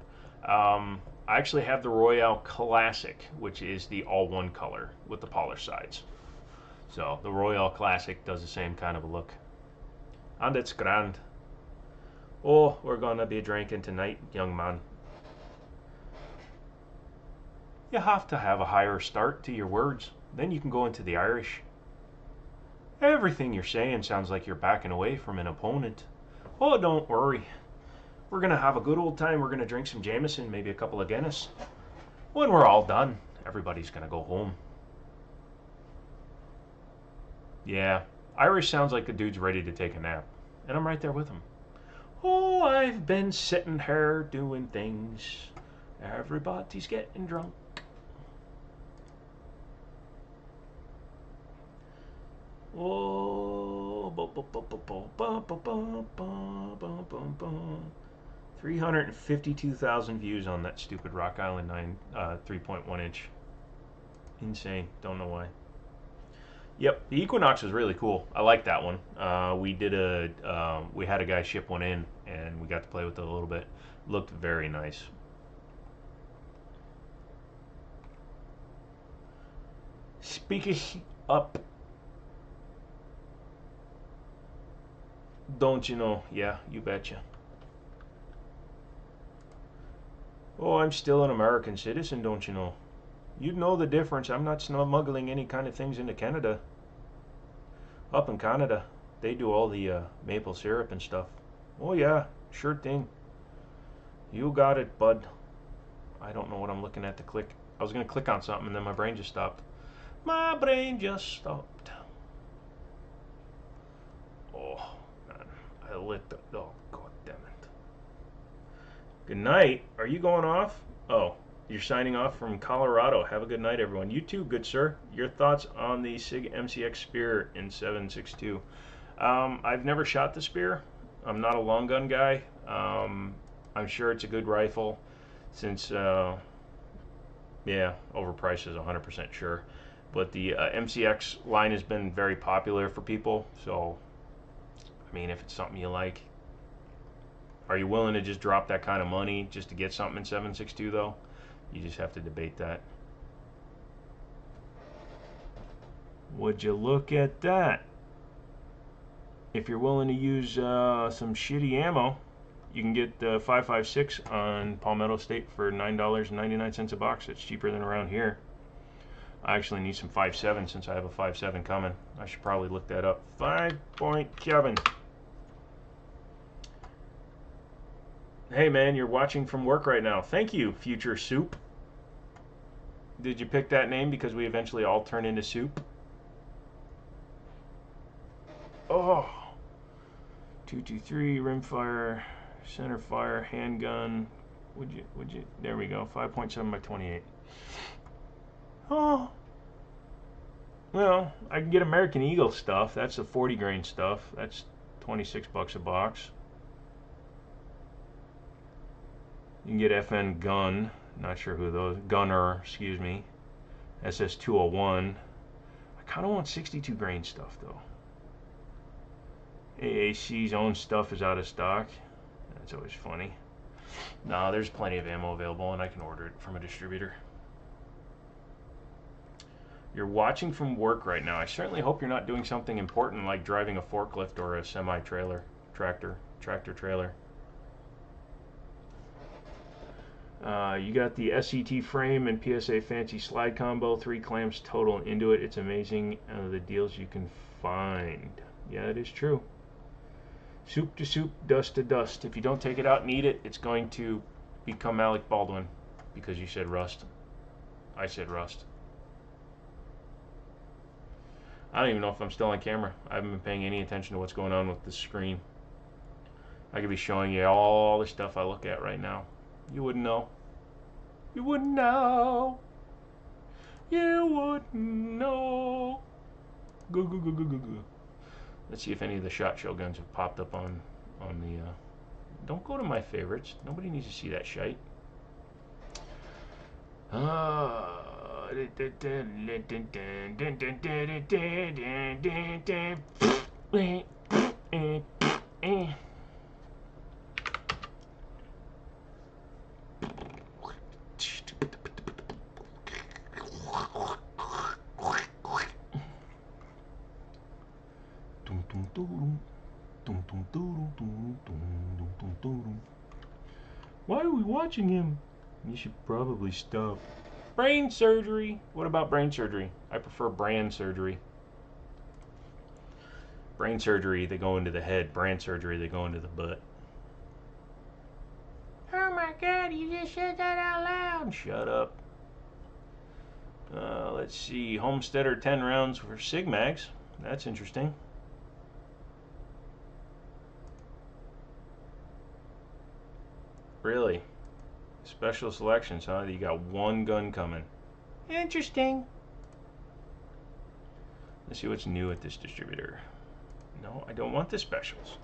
I actually have the Royale Classic, which is the all one color with the polished sides. So the Royale Classic does the same kind of a look. And it's grand. Oh, we're gonna be drinking tonight, young man. You have to have a higher start to your words. Then you can go into the Irish. Everything you're saying sounds like you're backing away from an opponent. Oh, don't worry. We're going to have a good old time. We're going to drink some Jameson, maybe a couple of Guinness. When we're all done, everybody's going to go home. Yeah, Irish sounds like the dude's ready to take a nap. And I'm right there with him. Oh, I've been sitting here doing things. Everybody's getting drunk. Oh, 352,000 views on that stupid Rock Island 9 3.1 inch. Insane. Don't know why. Yep, the Equinox was really cool. I like that one. We had a guy ship one in, and we got to play with it a little bit. Looked very nice. Speak up. Don't you know? Yeah, you betcha. Oh, I'm still an American citizen, don't you know? You'd know the difference. I'm not smuggling any kind of things into Canada. Up in Canada, they do all the maple syrup and stuff. Oh yeah, sure thing. You got it, bud. I don't know what I'm looking at to click. I was going to click on something and then my brain just stopped. My brain just stopped. Oh, man. I lit the... Oh, god damn it. Good night. Are you going off? Oh, you're signing off from Colorado. Have a good night, everyone. You too, good sir. Your thoughts on the Sig MCX Spear in 7.62. I've never shot the Spear. I'm not a long gun guy. I'm sure it's a good rifle. Since, yeah, overpriced is 100% sure. But the MCX line has been very popular for people. So, I mean, if it's something you like. Are you willing to just drop that kind of money just to get something in 7.62 though? You just have to debate that. Would you look at that? If you're willing to use some shitty ammo, you can get 5.56 on Palmetto State for $9.99 a box. It's cheaper than around here. I actually need some 5.7 since I have a 5.7 coming. I should probably look that up. 5.7. Hey man, you're watching from work right now. Thank you, Future Soup. Did you pick that name because we eventually all turn into soup? Oh, 223 rimfire, center fire, handgun. Would you? There we go. 5.7 by 28. Oh. Well, I can get American Eagle stuff. That's the 40 grain stuff. That's 26 bucks a box. You can get FN Gun, not sure who those, Gunner, excuse me, SS201. I kind of want 62 grain stuff though. AAC's own stuff is out of stock. That's always funny. No, there's plenty of ammo available and I can order it from a distributor. You're watching from work right now. I certainly hope you're not doing something important like driving a forklift or a semi-trailer, tractor trailer. You got the SET frame and PSA fancy slide combo, 3 clamps total into it. It's amazing the deals you can find. Yeah, it is true. Soup to soup, dust to dust. If you don't take it out and eat it, it's going to become Alec Baldwin because you said rust. I said rust. I don't even know if I'm still on camera. I haven't been paying any attention to what's going on with the screen. I could be showing you all the stuff I look at right now. You wouldn't know. You wouldn't know. You wouldn't know. Go, go, go, go, go, go. Let's see if any of the SHOT Show guns have popped up on the... Don't go to my favorites. Nobody needs to see that shite. Why are we watching him? You should probably stop. Brain surgery. What about brain surgery? I prefer brand surgery. Brain surgery, they go into the head. Brand surgery, they go into the butt. Oh my god, you just said that out loud. Shut up. Let's see. Homesteader 10 rounds for Sig Mags. That's interesting. Really? Special selections, huh? You got one gun coming. Interesting. Let's see what's new at this distributor. No, I don't want the specials.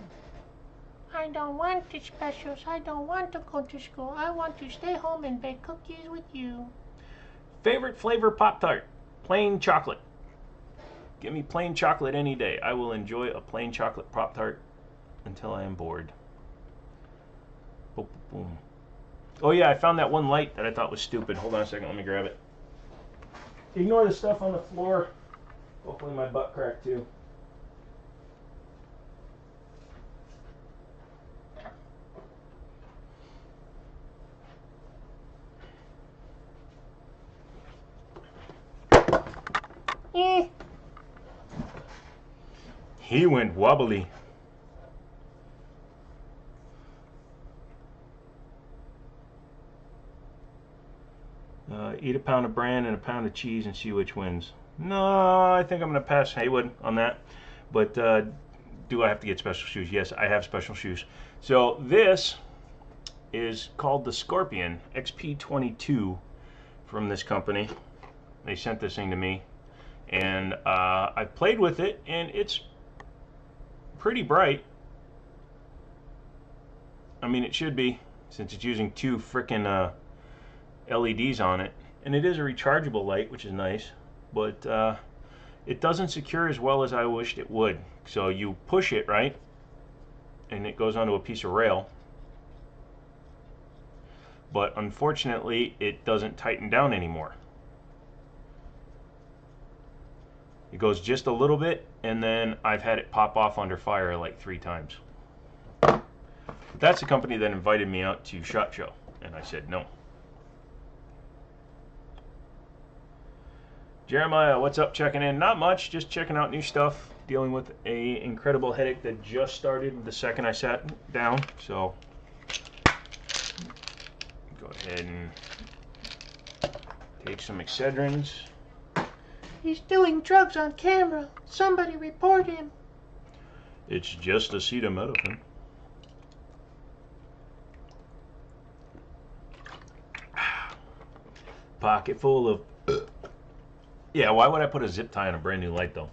I don't want the specials. I don't want to go to school. I want to stay home and bake cookies with you. Favorite flavor Pop-Tart? Plain chocolate. Give me plain chocolate any day. I will enjoy a plain chocolate Pop-Tart until I am bored. Boom, boom. Oh yeah, I found that one light that I thought was stupid. Hold on a second, let me grab it. Ignore the stuff on the floor. Hopefully my butt cracked too. He went wobbly. Eat a pound of bran and a pound of cheese and see which wins. No, I think I'm going to pass Haywood on that. But do I have to get special shoes? Yes, I have special shoes. So this is called the Scorpion XP22 from this company. They sent this thing to me. And I played with it, and it's pretty bright. I mean, it should be, since it's using two frickin' LEDs on it. And it is a rechargeable light, which is nice, but it doesn't secure as well as I wished it would. So you push it, right, and it goes onto a piece of rail, but unfortunately it doesn't tighten down anymore. It goes just a little bit, and then I've had it pop off under fire like 3 times. But that's the company that invited me out to SHOT Show, and I said no. Jeremiah, what's up? Checking in. Not much, just checking out new stuff. Dealing with a incredible headache that just started the second I sat down. So go ahead and take some Excedrins. He's doing drugs on camera. Somebody report him. It's just acetaminophen. Pocket full of... Yeah, why would I put a zip tie on a brand new light though?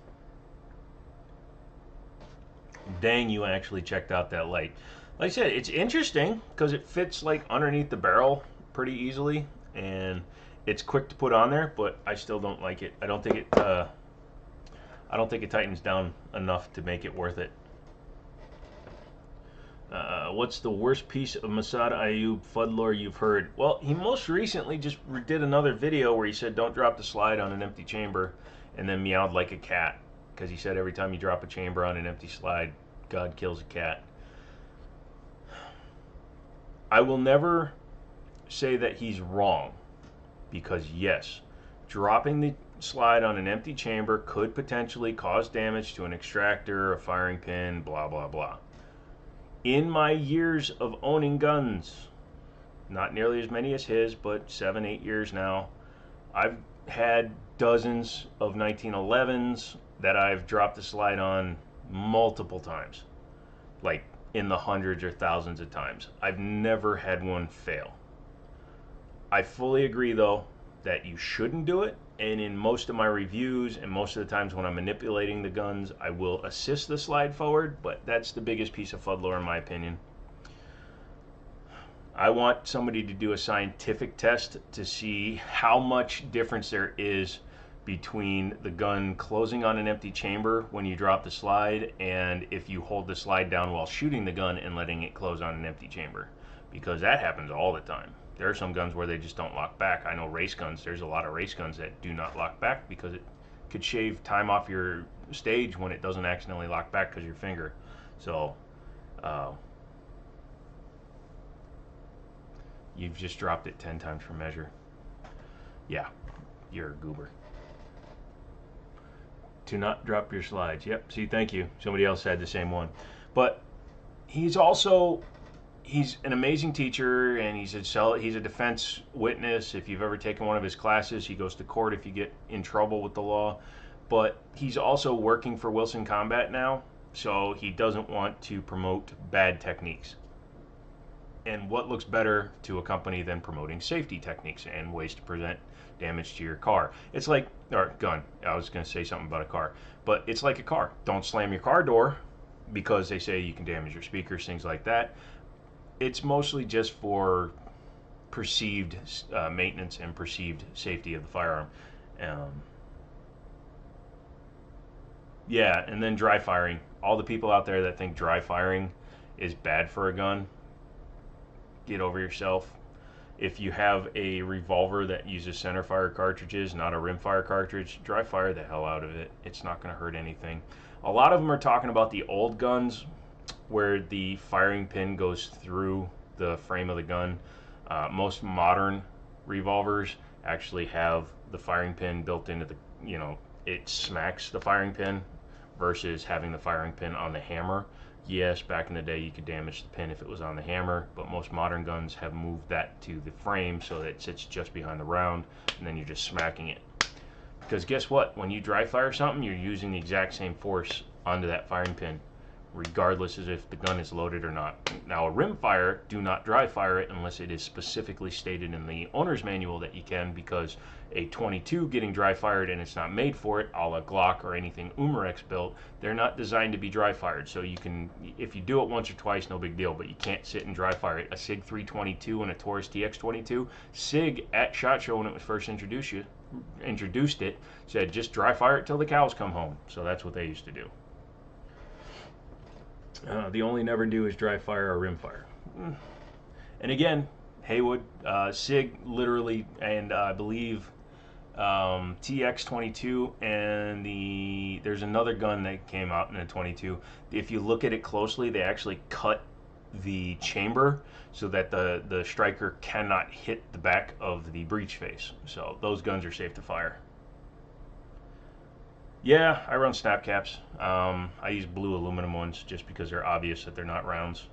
Dang, you actually checked out that light. Like I said, it's interesting because it fits like underneath the barrel pretty easily, and it's quick to put on there, but I still don't like it. I don't think it tightens down enough to make it worth it. What's the worst piece of Masad Ayub FUD lore you've heard? Well, he most recently just did another video where he said don't drop the slide on an empty chamber, and then meowed like a cat, because he said every time you drop a chamber on an empty slide, God kills a cat. I will never say that he's wrong, because yes, dropping the slide on an empty chamber could potentially cause damage to an extractor, a firing pin, blah blah blah. In my years of owning guns, not nearly as many as his, but 7-8 years now, I've had dozens of 1911s that I've dropped the slide on multiple times, like in the hundreds or thousands of times. I've never had one fail. I fully agree though that you shouldn't do it, and in most of my reviews and most of the times when I'm manipulating the guns, I will assist the slide forward, but that's the biggest piece of FUD lore in my opinion. I want somebody to do a scientific test to see how much difference there is between the gun closing on an empty chamber when you drop the slide and if you hold the slide down while shooting the gun and letting it close on an empty chamber, because that happens all the time. There are some guns where they just don't lock back. I know race guns, there's a lot of race guns that do not lock back because it could shave time off your stage when it doesn't accidentally lock back because of your finger. So, you've just dropped it 10 times for measure. Yeah, you're a goober. To not drop your slides. Yep, see, thank you. Somebody else had the same one. But he's an amazing teacher, and he's a defense witness. If you've ever taken one of his classes, he goes to court if you get in trouble with the law. But he's also working for Wilson Combat now, so he doesn't want to promote bad techniques. And what looks better to a company than promoting safety techniques and ways to prevent damage to your car? It's like, or gun. I was going to say something about a car, but it's like a car. Don't slam your car door because they say you can damage your speakers, things like that. It's mostly just for perceived maintenance and perceived safety of the firearm. Yeah, and then dry firing. All the people out there that think dry firing is bad for a gun, get over yourself. If you have a revolver that uses center fire cartridges, not a rimfire cartridge, dry fire the hell out of it. It's not going to hurt anything. A lot of them are talking about the old guns where the firing pin goes through the frame of the gun. Most modern revolvers actually have the firing pin built into the, it smacks the firing pin versus having the firing pin on the hammer. Yes, back in the day you could damage the pin if it was on the hammer, but most modern guns have moved that to the frame so that it sits just behind the round, and then you're just smacking it. Because guess what? When you dry fire something, you're using the exact same force onto that firing pin, regardless as if the gun is loaded or not. Now, a rimfire, do not dry fire it unless it is specifically stated in the owner's manual that you can, because a 22 getting dry fired and it's not made for it, a la Glock or anything Umarex built, they're not designed to be dry fired. So you can, if you do it once or twice, no big deal, but you can't sit and dry fire it. A Sig 322 and a Taurus TX22, Sig at SHOT Show when it was first introduced it, said just dry fire it till the cows come home. So that's what they used to do. The only never do is dry fire or rim fire. And again, Haywood, Sig literally, and I believe TX22 and there's another gun that came out in a 22. If you look at it closely, they actually cut the chamber so that the striker cannot hit the back of the breech face. So those guns are safe to fire. Yeah, I run snap caps. I use blue aluminum ones just because they're obvious that they're not rounds.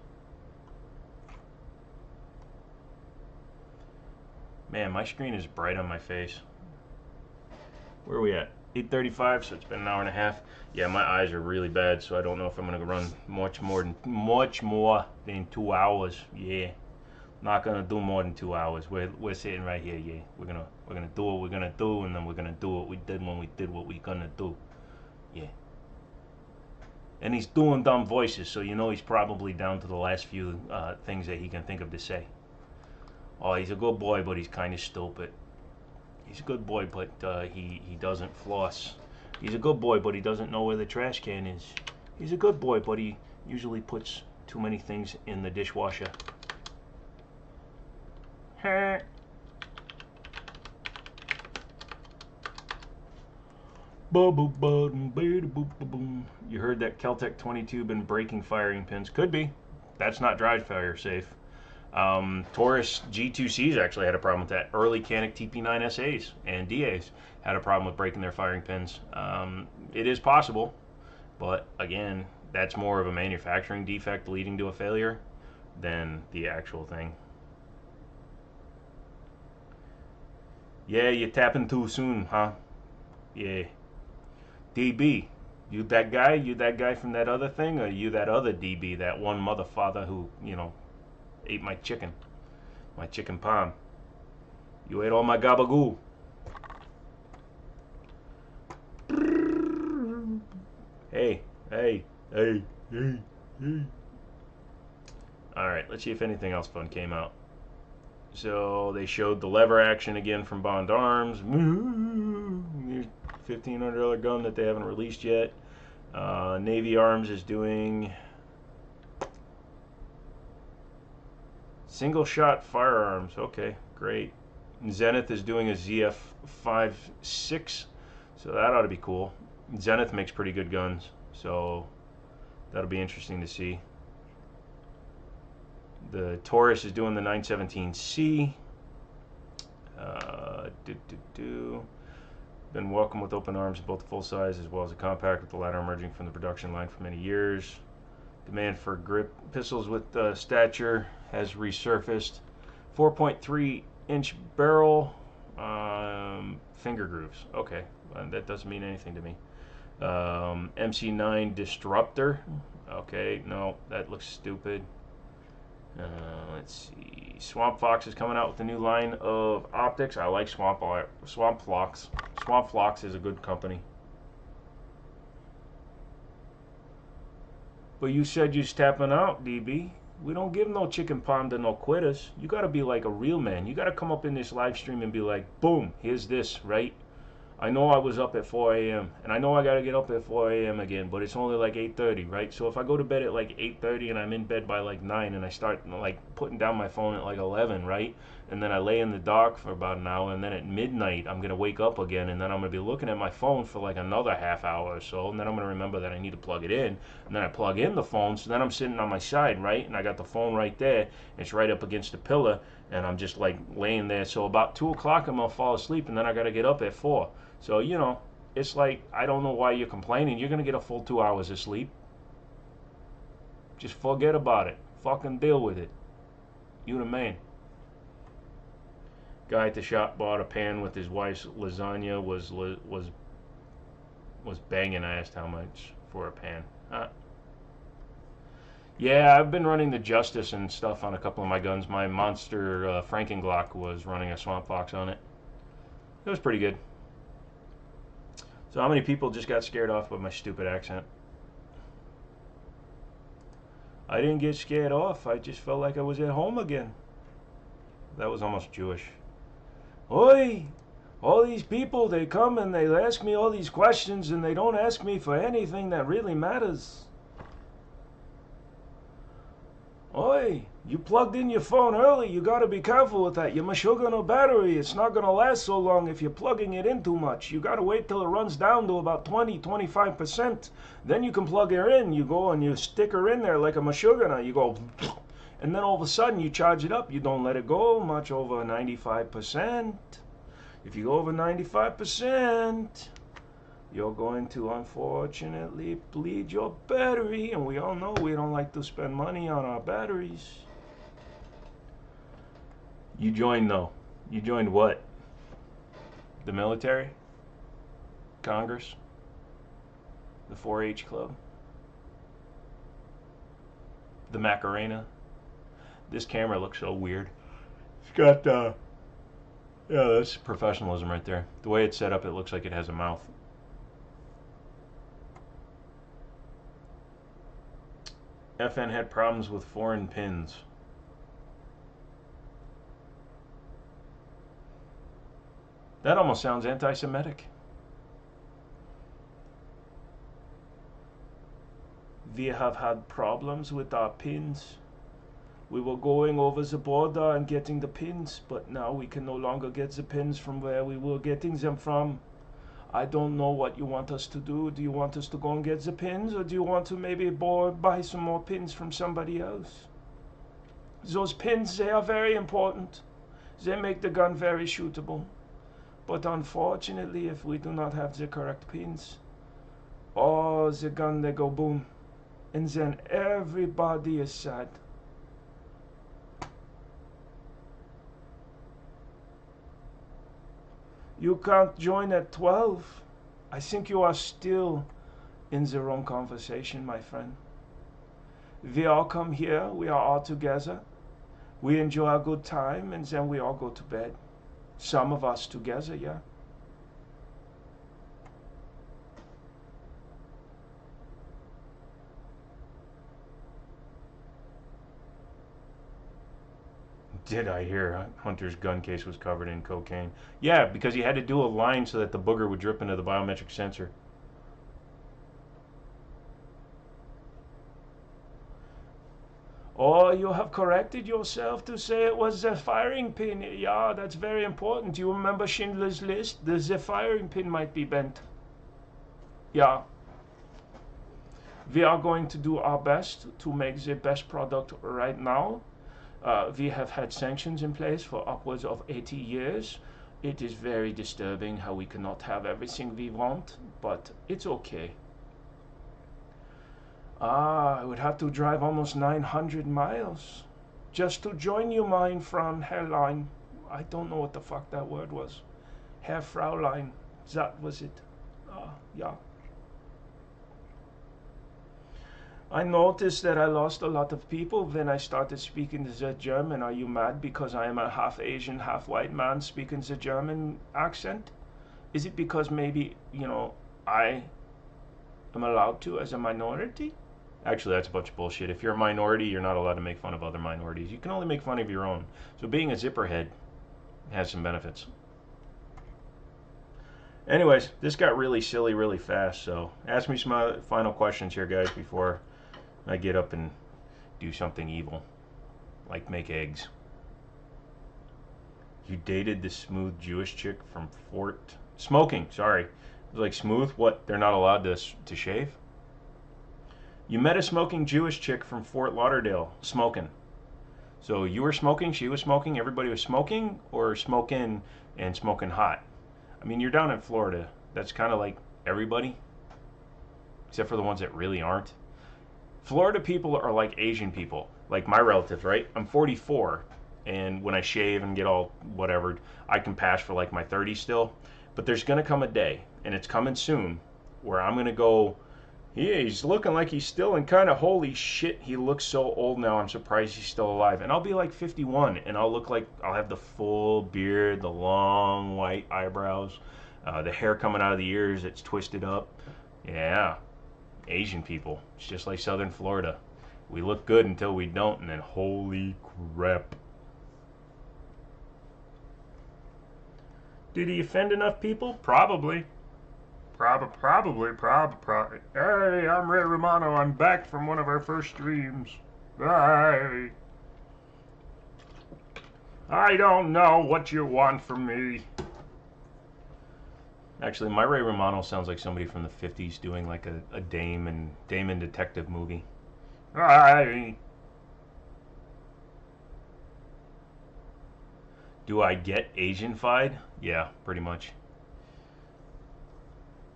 Man, my screen is bright on my face. Where are we at? 8:35, so it's been an hour and a half. Yeah, my eyes are really bad, so I don't know if I'm gonna run much more than 2 hours. Yeah, not gonna do more than 2 hours. We're sitting right here. Yeah, we're gonna do what we're gonna do, and then we're gonna do what we did when we did what we're gonna do. Yeah. And he's doing dumb voices, so you know he's probably down to the last few things that he can think of to say. Oh, he's a good boy, but he's kind of stupid. He's a good boy, but he doesn't floss. He's a good boy, but he doesn't know where the trash can is. He's a good boy, but he usually puts too many things in the dishwasher. You heard that Kel-Tec 22 been breaking firing pins. Could be. That's not dry fire safe. Taurus G2Cs actually had a problem with that. Early Canic TP9 SAs and DAs had a problem with breaking their firing pins. It is possible, but again, that's more of a manufacturing defect leading to a failure than the actual thing. Yeah, you're tapping too soon, huh? Yeah. DB, you that guy? You that guy from that other thing? Or you that other DB, that one motherfather who, ate my chicken palm? You ate all my gabagoo. Hey. Alright, let's see if anything else fun came out. So they showed the lever action again from Bond Arms. $1,500 gun that they haven't released yet. Navy Arms is doing single shot firearms. Okay, great. Zenith is doing a ZF56, so that ought to be cool. Zenith makes pretty good guns, so that'll be interesting to see. The Taurus is doing the 917C. Been welcome with open arms in both the full size as well as the compact, with the latter emerging from the production line for many years. Demand for grip pistols with stature has resurfaced. 4.3-inch barrel, finger grooves. Okay, that doesn't mean anything to me. MC9 Disruptor. Okay, no, that looks stupid. Let's see. Swamp Fox is coming out with a new line of optics. I like Swamp Fox. Swamp Fox is a good company. But you said you're tapping out, DB. We don't give no chicken palm to no quitters. You gotta be like a real man. You gotta come up in this live stream and be like, boom, here's this, right? I know I was up at 4 a.m. and I know I gotta get up at 4 a.m. again, but it's only like 8:30, right? So if I go to bed at like 8:30 and I'm in bed by like 9 and I start like putting down my phone at like 11, right? And then I lay in the dark for about an hour, and then at midnight I'm gonna wake up again, and then I'm gonna be looking at my phone for like another half hour or so, and then I'm gonna remember that I need to plug it in, and then I plug in the phone, so then I'm sitting on my side, right? And I got the phone right there, it's right up against the pillar, and I'm just like laying there. So about 2 o'clock I'm gonna fall asleep, and then I gotta get up at 4. So, you know, it's like, I don't know why you're complaining. You're going to get a full 2 hours of sleep. Just forget about it. Fucking deal with it. You the man. Guy at the shop bought a pan with his wife's lasagna, was banging. I asked how much for a pan. Yeah, I've been running the Justice and stuff on a couple of my guns. My Monster Frankenglock was running a Swamp Fox on it. It was pretty good. So how many people just got scared off by my stupid accent? I didn't get scared off. I just felt like I was at home again. That was almost Jewish. Oi! All these people, they come and they ask me all these questions and they don't ask me for anything that really matters. Oi! You plugged in your phone early. You gotta be careful with that. Your Meshuggah battery, it's not gonna last so long if you're plugging it in too much. You gotta wait till it runs down to about 20-25%. Then you can plug her in. You go and you stick her in there like a Meshuggah. You go, and then all of a sudden you charge it up. You don't let it go much over 95%. If you go over 95%, you're going to unfortunately bleed your battery. And we all know we don't like to spend money on our batteries. You joined though. You joined what? The military? Congress? The 4-H club? The Macarena? This camera looks so weird. It's got, yeah, that's professionalism right there. The way it's set up, it looks like it has a mouth. FN had problems with foreign pins. That almost sounds anti-Semitic. We have had problems with our pins. We were going over the border and getting the pins, but now we can no longer get the pins from where we were getting them from. I don't know what you want us to do. Do you want us to go and get the pins, or do you want to maybe buy some more pins from somebody else? Those pins, they are very important. They make the gun very shootable. But unfortunately, if we do not have the correct pins, oh, the gun, they go boom. And then everybody is sad. You can't join at 12. I think you are still in the wrong conversation, my friend. We all come here, we are all together. We enjoy a good time, and then we all go to bed. Some of us together, yeah. Did I hear Hunter's gun case was covered in cocaine? Yeah, because he had to do a line so that the booger would drip into the biometric sensor. Oh, you have corrected yourself to say it was the firing pin. Yeah, that's very important. Do you remember Schindler's List? The firing pin might be bent. Yeah. We are going to do our best to make the best product right now. We have had sanctions in place for upwards of 80 years. It is very disturbing how we cannot have everything we want, but it's okay. I would have to drive almost 900 miles just to join you, mein Frau Herrlein. I don't know what the fuck that word was. Herr Fraulein, that was it. Yeah. I noticed that I lost a lot of people when I started speaking the German. Are you mad because I am a half Asian, half white man speaking the German accent? Is it because maybe, you know, I am allowed to as a minority? Actually, that's a bunch of bullshit. If you're a minority, you're not allowed to make fun of other minorities. You can only make fun of your own. So being a zipperhead has some benefits. Anyways, this got really silly really fast, so ask me some final questions here, guys, before I get up and do something evil, like make eggs. You dated the smooth Jewish chick from Fort... Smoking, sorry. It was like, smooth? What, they're not allowed to shave? You met a smoking Jewish chick from Fort Lauderdale, smoking. So you were smoking, she was smoking, everybody was smoking, or smoking and smoking hot? I mean, you're down in Florida. That's kind of like everybody, except for the ones that really aren't. Florida people are like Asian people, like my relatives, right? I'm 44, and when I shave and get all whatever, I can pass for like my 30s still. But there's going to come a day, and it's coming soon, where I'm going to go, yeah, he's looking like he's still, and kind of, holy shit, he looks so old now, I'm surprised he's still alive. And I'll be like 51, and I'll look like, I'll have the full beard, the long white eyebrows, the hair coming out of the ears that's twisted up. Yeah, Asian people. It's just like Southern Florida. We look good until we don't, and then holy crap. Did he offend enough people? Probably. Probably. Hey, I'm Ray Romano. I'm back from one of our first streams. Bye. I don't know what you want from me. Actually, my Ray Romano sounds like somebody from the 50s doing like a Damon detective movie. Bye. Do I get Asian-fied? Yeah, pretty much.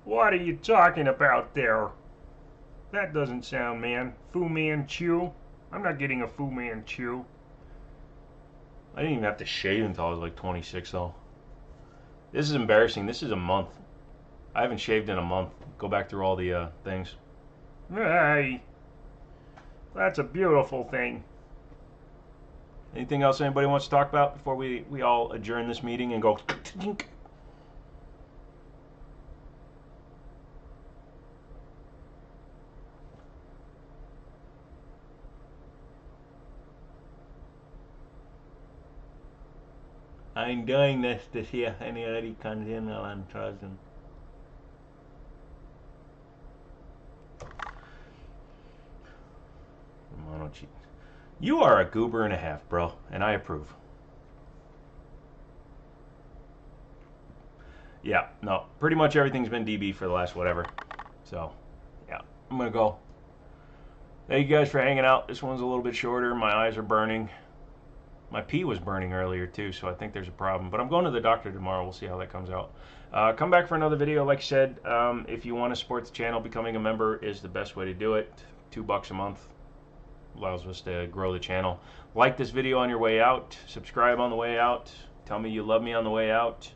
What are you talking about there? That doesn't sound, man. Fu Manchu? I'm not getting a Fu Manchu. I didn't even have to shave until I was like 26, though. This is embarrassing. This is a month. I haven't shaved in a month. Go back through all the things. Hey, that's a beautiful thing. Anything else anybody wants to talk about before we all adjourn this meeting and go? I'm doing this to see if anybody comes in while I'm charging. Romano cheat. You are a goober and a half, bro, and I approve. Yeah, no, pretty much everything's been DB for the last whatever. So, yeah, I'm gonna go. Thank you guys for hanging out. This one's a little bit shorter. My eyes are burning. My pee was burning earlier too, so I think there's a problem. But I'm going to the doctor tomorrow. We'll see how that comes out. Come back for another video. Like I said, if you want to support the channel, becoming a member is the best way to do it. $2 a month allows us to grow the channel. Like this video on your way out. Subscribe on the way out. Tell me you love me on the way out.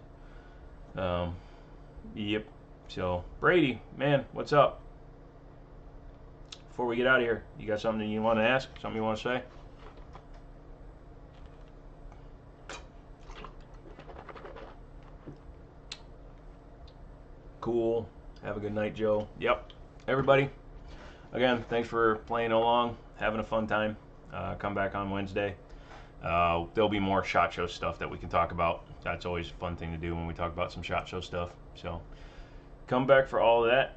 Yep. So, Brady, man, what's up? Before we get out of here, you got something you want to ask? Something you want to say? Cool. Have a good night, Joe. Yep. Everybody, again, thanks for playing along, having a fun time. Come back on Wednesday. There'll be more SHOT Show stuff that we can talk about. That's always a fun thing to do when we talk about some SHOT Show stuff. So, come back for all of that.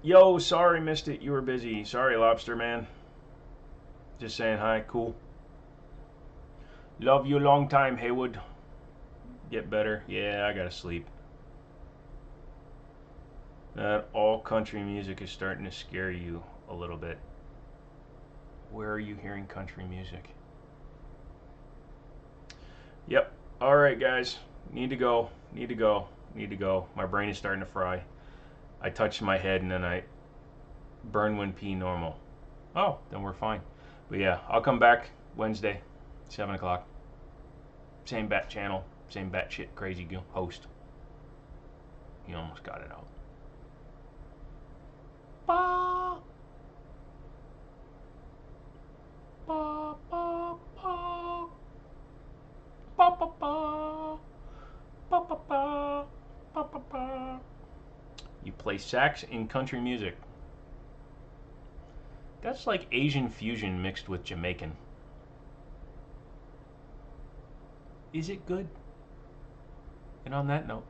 Yo, sorry, missed it. You were busy. Sorry, Lobster Man. Just saying hi. Cool. Love you long time, Haywood. Get better. Yeah, I gotta sleep. That all country music is starting to scare you a little bit. Where are you hearing country music? Yep. All right, guys. Need to go. My brain is starting to fry. I touched my head and then I burn when pee normal. Oh, then we're fine. But yeah, I'll come back Wednesday, 7 o'clock. Same bat channel, same batshit crazy host. You almost got it out. Ba. Ba ba ba. Ba ba ba. Ba ba ba. Ba ba ba. You play sax in country music. That's like Asian fusion mixed with Jamaican. Is it good? And on that note,